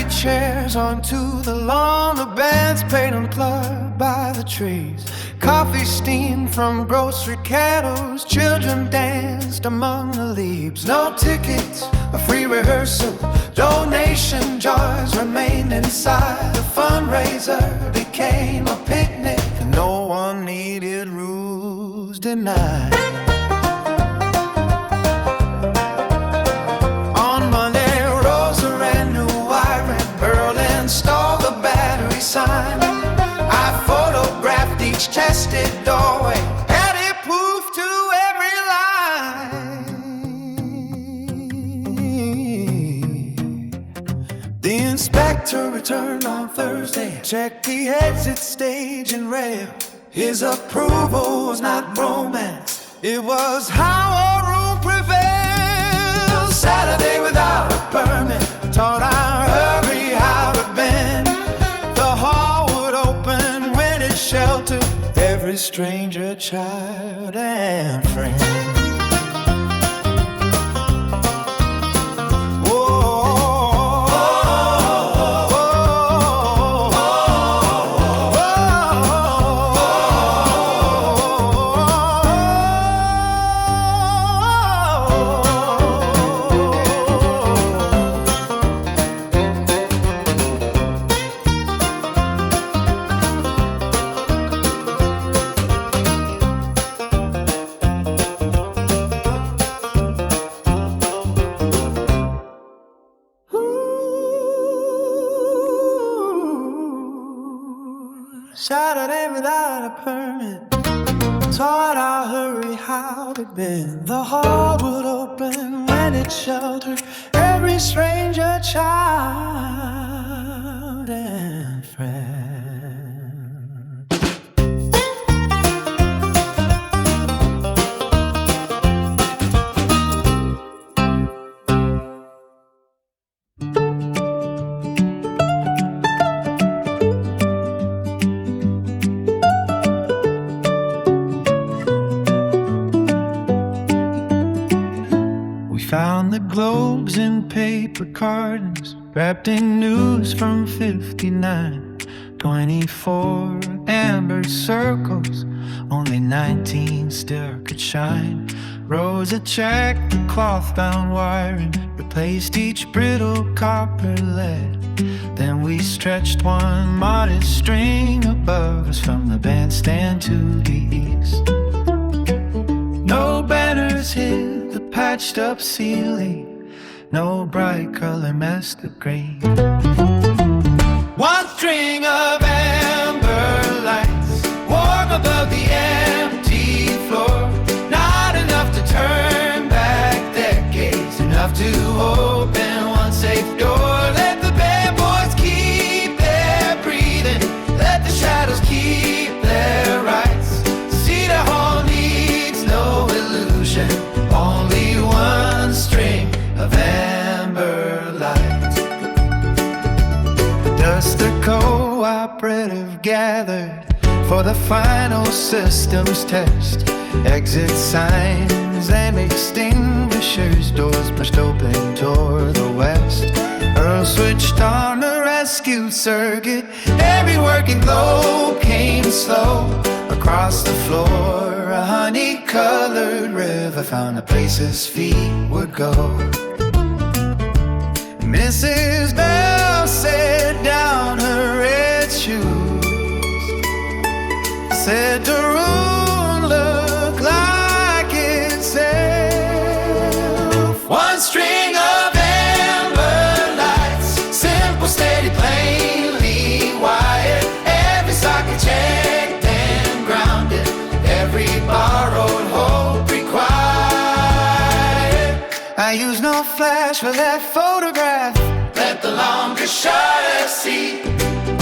Chairs onto the lawn, the bands played unplugged by the trees. Coffee steamed from grocery kettles, children danced among the leaves. No tickets, a free rehearsal, donation jars remained inside. The fundraiser became a picnic, and no one needed rules denied. Install the battery sign. I photographed each tested doorway, had it proof to every line. The inspector returned on Thursday, checked the exit stage and rail. His approval was not romance, it was how our room prevailed. Saturday without a permit taught our hurry how to bend. The hall would open when it sheltered every stranger, child, and friend. Saturday without a permit taught our hurry how to bend. The hall would open when it sheltered every stranger, child, and friend. Found the globes in paper cartons, wrapped in news from 59. 24 amber circles, only 19 still could shine. Rosa checked the cloth-bound wiring, replaced each brittle copper lead. Then we stretched one modest string above us from the bandstand to the east. No banners hid the patched up ceiling, no bright color master green. One string of amber lights, warm above the empty floor. Not enough to turn back decades, enough to open one safe door. Let the band boys keep their breathing, let the shadows keep their rights. Cedar Hall needs no illusion, only one string of amber light. The dust the cooperative gathered for the final systems test. Exit signs and extinguishers, doors pushed open toward the west. Earl switched on the rescue circuit, every working globe came slow. Across the floor, a honey-colored river found a place his feet would go. Mrs. Bell set down her red shoes, said the room looked like itself. One string of amber lights, simple, steady, plainly wired. Every socket checked and ground. for that photograph. Let the longest shutter see.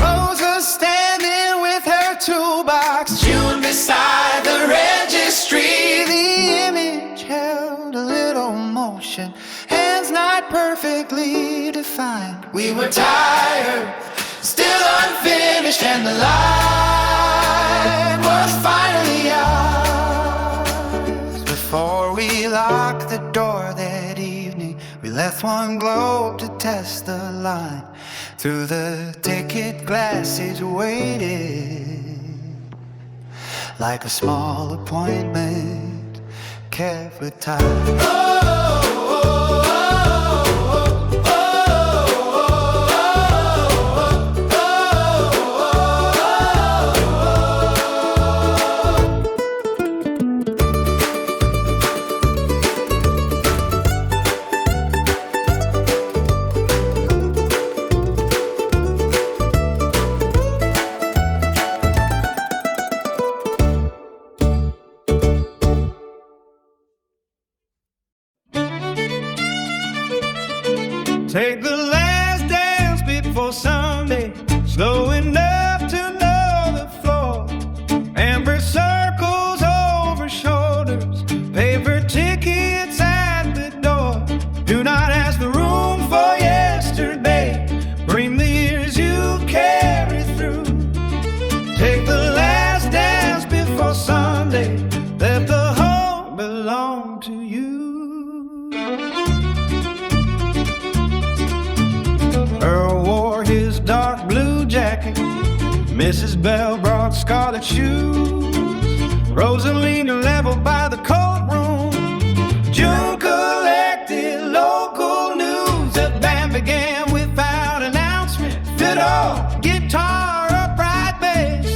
Rosa standing with her toolbox, June beside the registry. the image held a little motion, hands not perfectly defined. We were tired, still unfinished, and the light was finally ours. Before we locked the door that evening, we left one globe to test the line. Through the ticket glasses waited, like a small appointment kept for time. Take the last dance before Sunday, slow enough to know the floor. Amber circles over shoulders, paper tickets at the door. Do not ask the room for yesterday, bring the years you carry through. Take the last dance before Sunday, let the home belong to you. Earl wore his dark blue jacket, Mrs. Bell brought scarlet shoes. Rosalina leveled by the courtroom, June collected local news. The band began without announcement, fiddle, guitar, upright bass.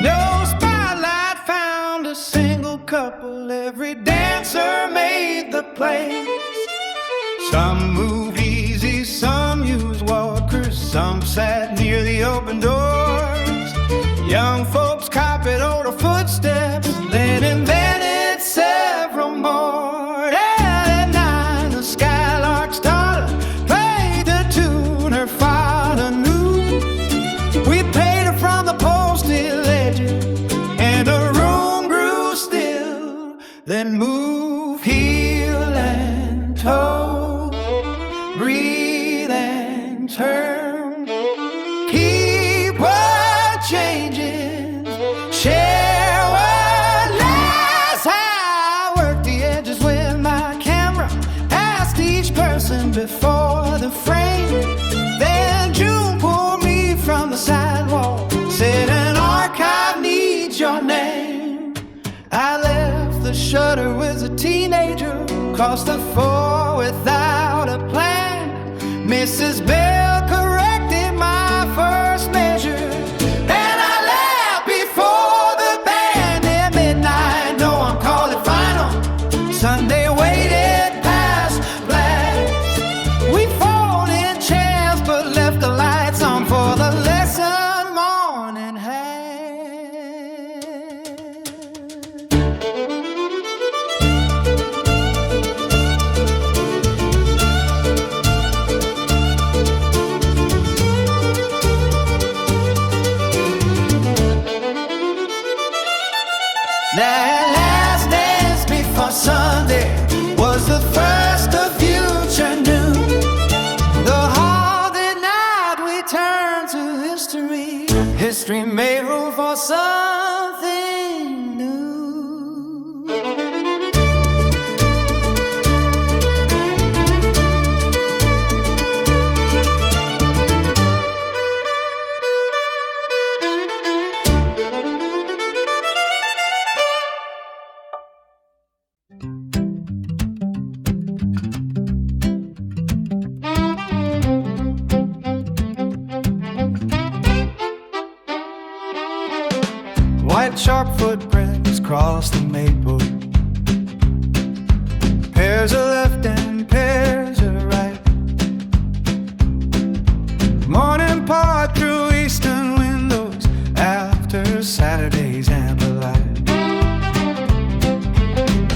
No spotlight found a single couple, every dancer made the place. Some moved easy, some used walkers, some sat near the open doors. Young folks copied older footsteps, then invented several more. At night, the skylark's daughter played the tune her father knew. We paid her from the posted ledger, and the room grew still. Then move, heel, and toe, breathe and turn, keep what changes, share what lasts. I work the edges with my camera, asked each person before the frame. Then June pulled me from the sidewalk, said an archive needs your name. I left the shutter as a teenager, crossed the floor without a plan. Mrs. Bell corrected my first measure, and I left before the band at midnight. No one called it final. Sunday waited past blast. We folded chairs but left the lights on for the lesson morning had. That last dance before Sunday was the first of future noon. The holiday night we turned to history. History made room for something new. White sharp footprints cross the maple. Pairs are left and pairs are right. Morning poured through eastern windows after Saturday's amber light.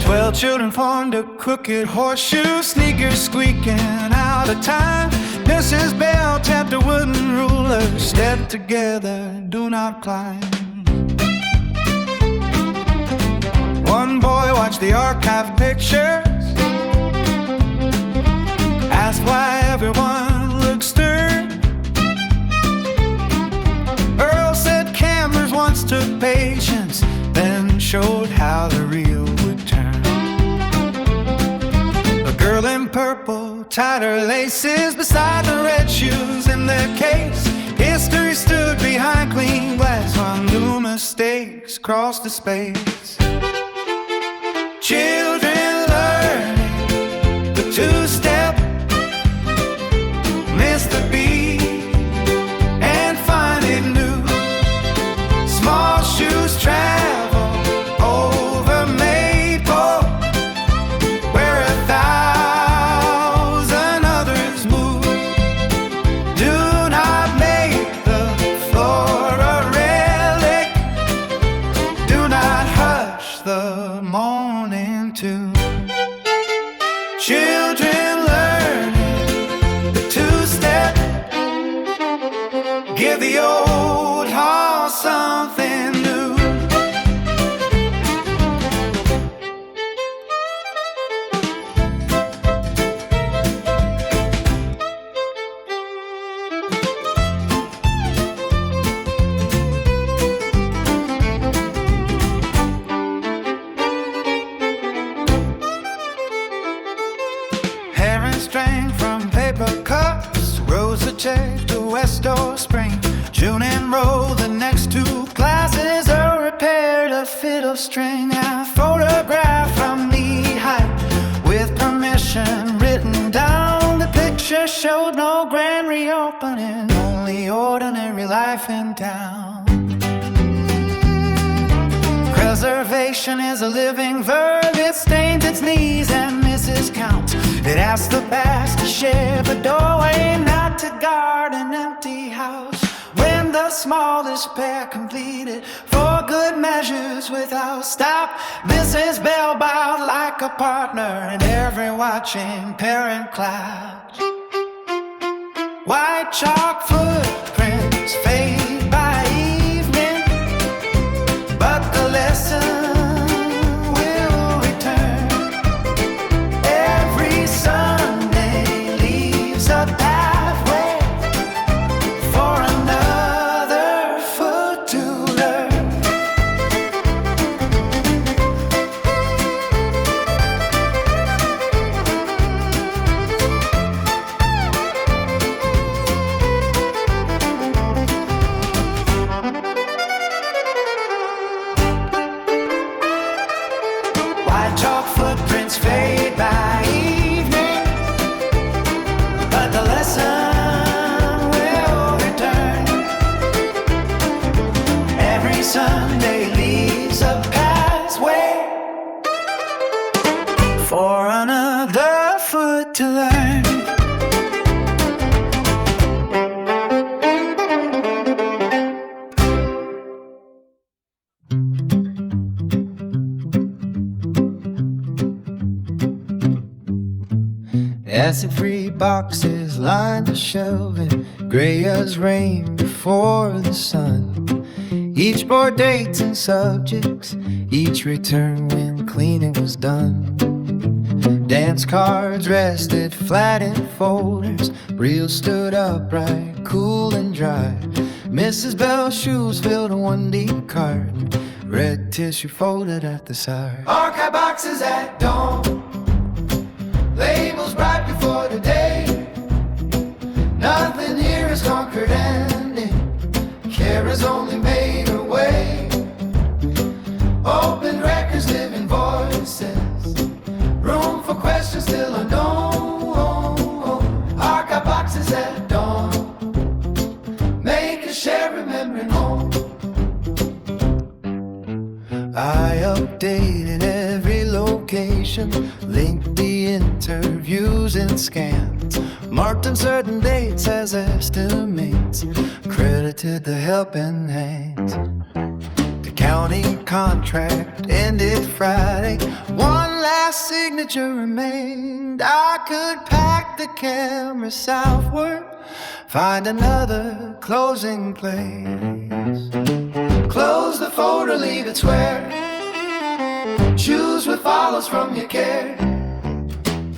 12 children formed a crooked horseshoe, sneakers squeaking out of time. Mrs. Bell tapped a wooden ruler, step together, do not climb. One boy watched the archive pictures, asked why everyone looked stern. Earl said cameras once took patience, then showed how the reel would turn. A girl in purple tied her laces beside the red shoes in their case. History stood behind clean glass while new mistakes crossed the space. Children learning the two-step, miss the beat and find it new. Small shoes travel over Maple, where 1,000 others move. Do not make the floor a relic, do not hush the morning tune. Children learning the two-step, give the old hall something new. Herring string from paper cups, Rosa check to West Door Spring. June enrolled the next two classes, a repaired a fiddle string. I photographed from knee height with permission written down. The picture showed no grand reopening, only ordinary life in town. Preservation is a living verb, it stains its knees and misses count. It asks the past to share the doorway, not to guard an empty house. When the smallest pair completed for good measures without stop, Mrs. Bell bowed like a partner in every watching parent class. White chalk footprints fade by evening, but the lesson will return. Every Sunday leaves a pathway for another foot to learn. White chalk footprints fade by evening, but the lesson will return. Every Sunday leaves a pathway for another foot to learn. Acid-free boxes line the shelving, gray as rain before the sun. Each board dates and subjects, each return when cleaning was done. Dance cards rested flat in folders, reels stood upright, cool and dry. Mrs. Bell's shoes filled a 1D carton, red tissue folded at the side. Archive boxes at dawn, labels right before the day. Nothing here is conquered ending, care is only made away. Open records, living voices, room for questions still unknown. Archive boxes at dawn, make a share remembering home. I updated every location, linked the interviews and scans, marked uncertain dates as estimates, credited the helping hands. The Counting contract ended Friday. One last signature remained. I could pack the camera southward, find another closing place. Close the folder, leave it square. Choose what follows from your care.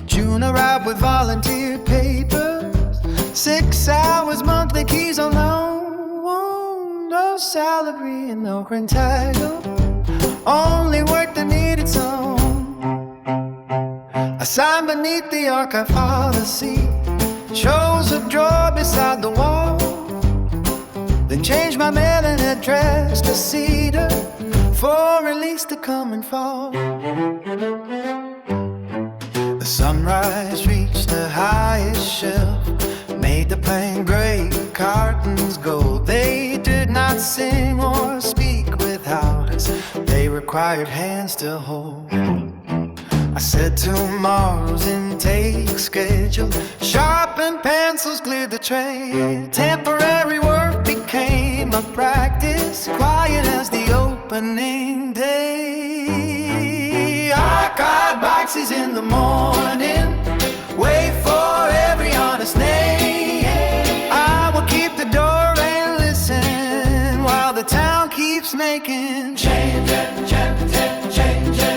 June arrived with volunteer papers, 6 hours monthly, keys on loan. No salary and no grand title, only work that needed some. I signed beneath the archive policy, chose a drawer beside the wall, then changed my mailing address to Cedar for release to come in fall. The sunrise reached the highest shelf, made the plain gray curtains gold. They did not sing or speak without us, they required hands to hold. I said tomorrow's intake schedule, sharpened pencils cleared the tray. Temporary work became a practice, quiet as the opening day. Archive boxes in the morning, wait for every honest name. I will keep the door and listen while the town keeps making change, change, change, change, change,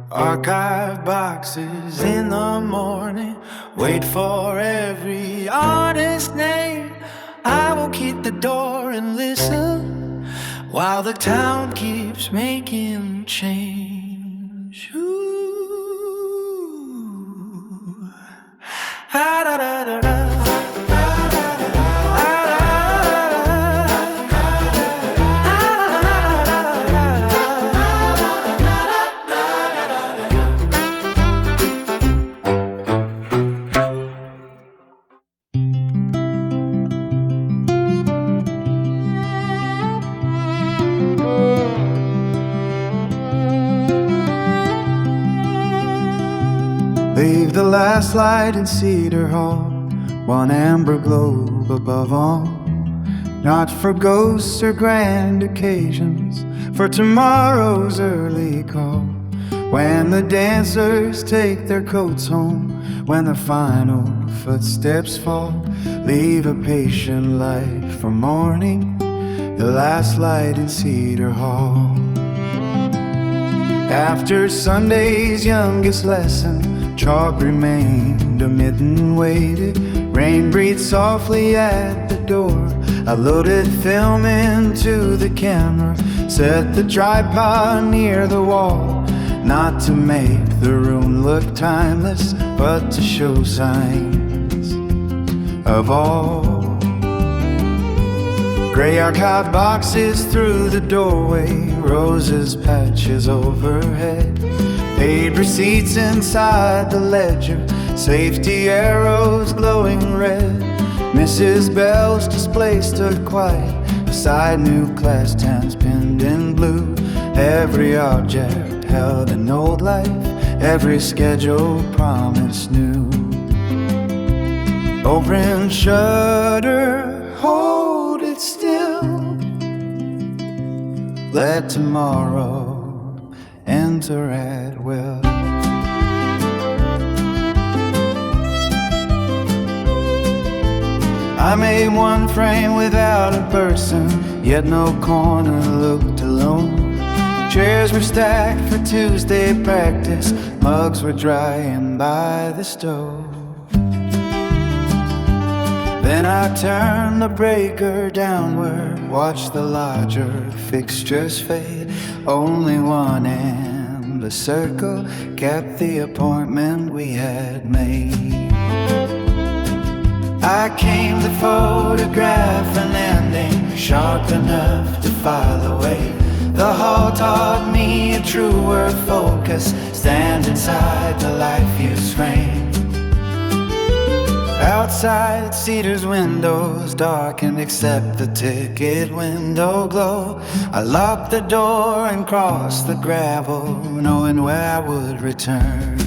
archive boxes in the morning, wait for every honest name. I will keep the door and listen while the town keeps making change. Ooh. Ah, da, da, da, da. Leave the last light in Cedar Hall, one amber globe above all. Not for ghosts or grand occasions, for tomorrow's early call. When the dancers take their coats home, when the final footsteps fall, leave a patient light for morning, the last light in Cedar Hall. After Sunday's youngest lesson, chalk remained, a mitten waited, rain breathed softly at the door. I loaded film into the camera, set the tripod near the wall, not to make the room look timeless, but to show signs of all. Gray archive boxes through the doorway, roses patches overhead, paid receipts inside the ledger, safety arrows glowing red. Mrs. Bell's display stood quiet beside new class tans pinned in blue. Every object held an old life, every schedule promised new. Open shutter, hold it still, let tomorrow enter at will. I made one frame without a person, yet no corner looked alone. Chairs were stacked for Tuesday practice, mugs were drying by the stove. Then I turned the breaker downward, watched the larger fixtures fade. Only one room. The circle kept the appointment we had made. I came to photograph an ending sharp enough to file away. The hall taught me a truer focus. Stand inside the life-use frame. Outside, Cedar's windows darkened except the ticket window glow. I locked the door and crossed the gravel, knowing where I would return.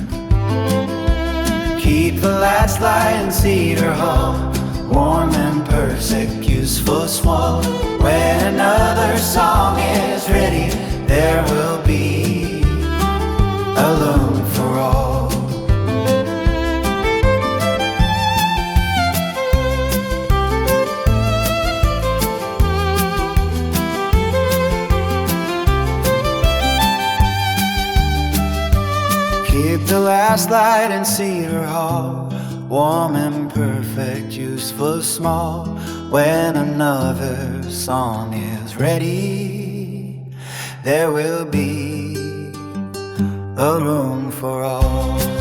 Keep the last light in Cedar Hall, warm and perfect, useful, small. When another song is ready, there will be a room for all. Keep the last light in Cedar Hall, warm and perfect, useful, small. When another song is ready, there will be a room for all.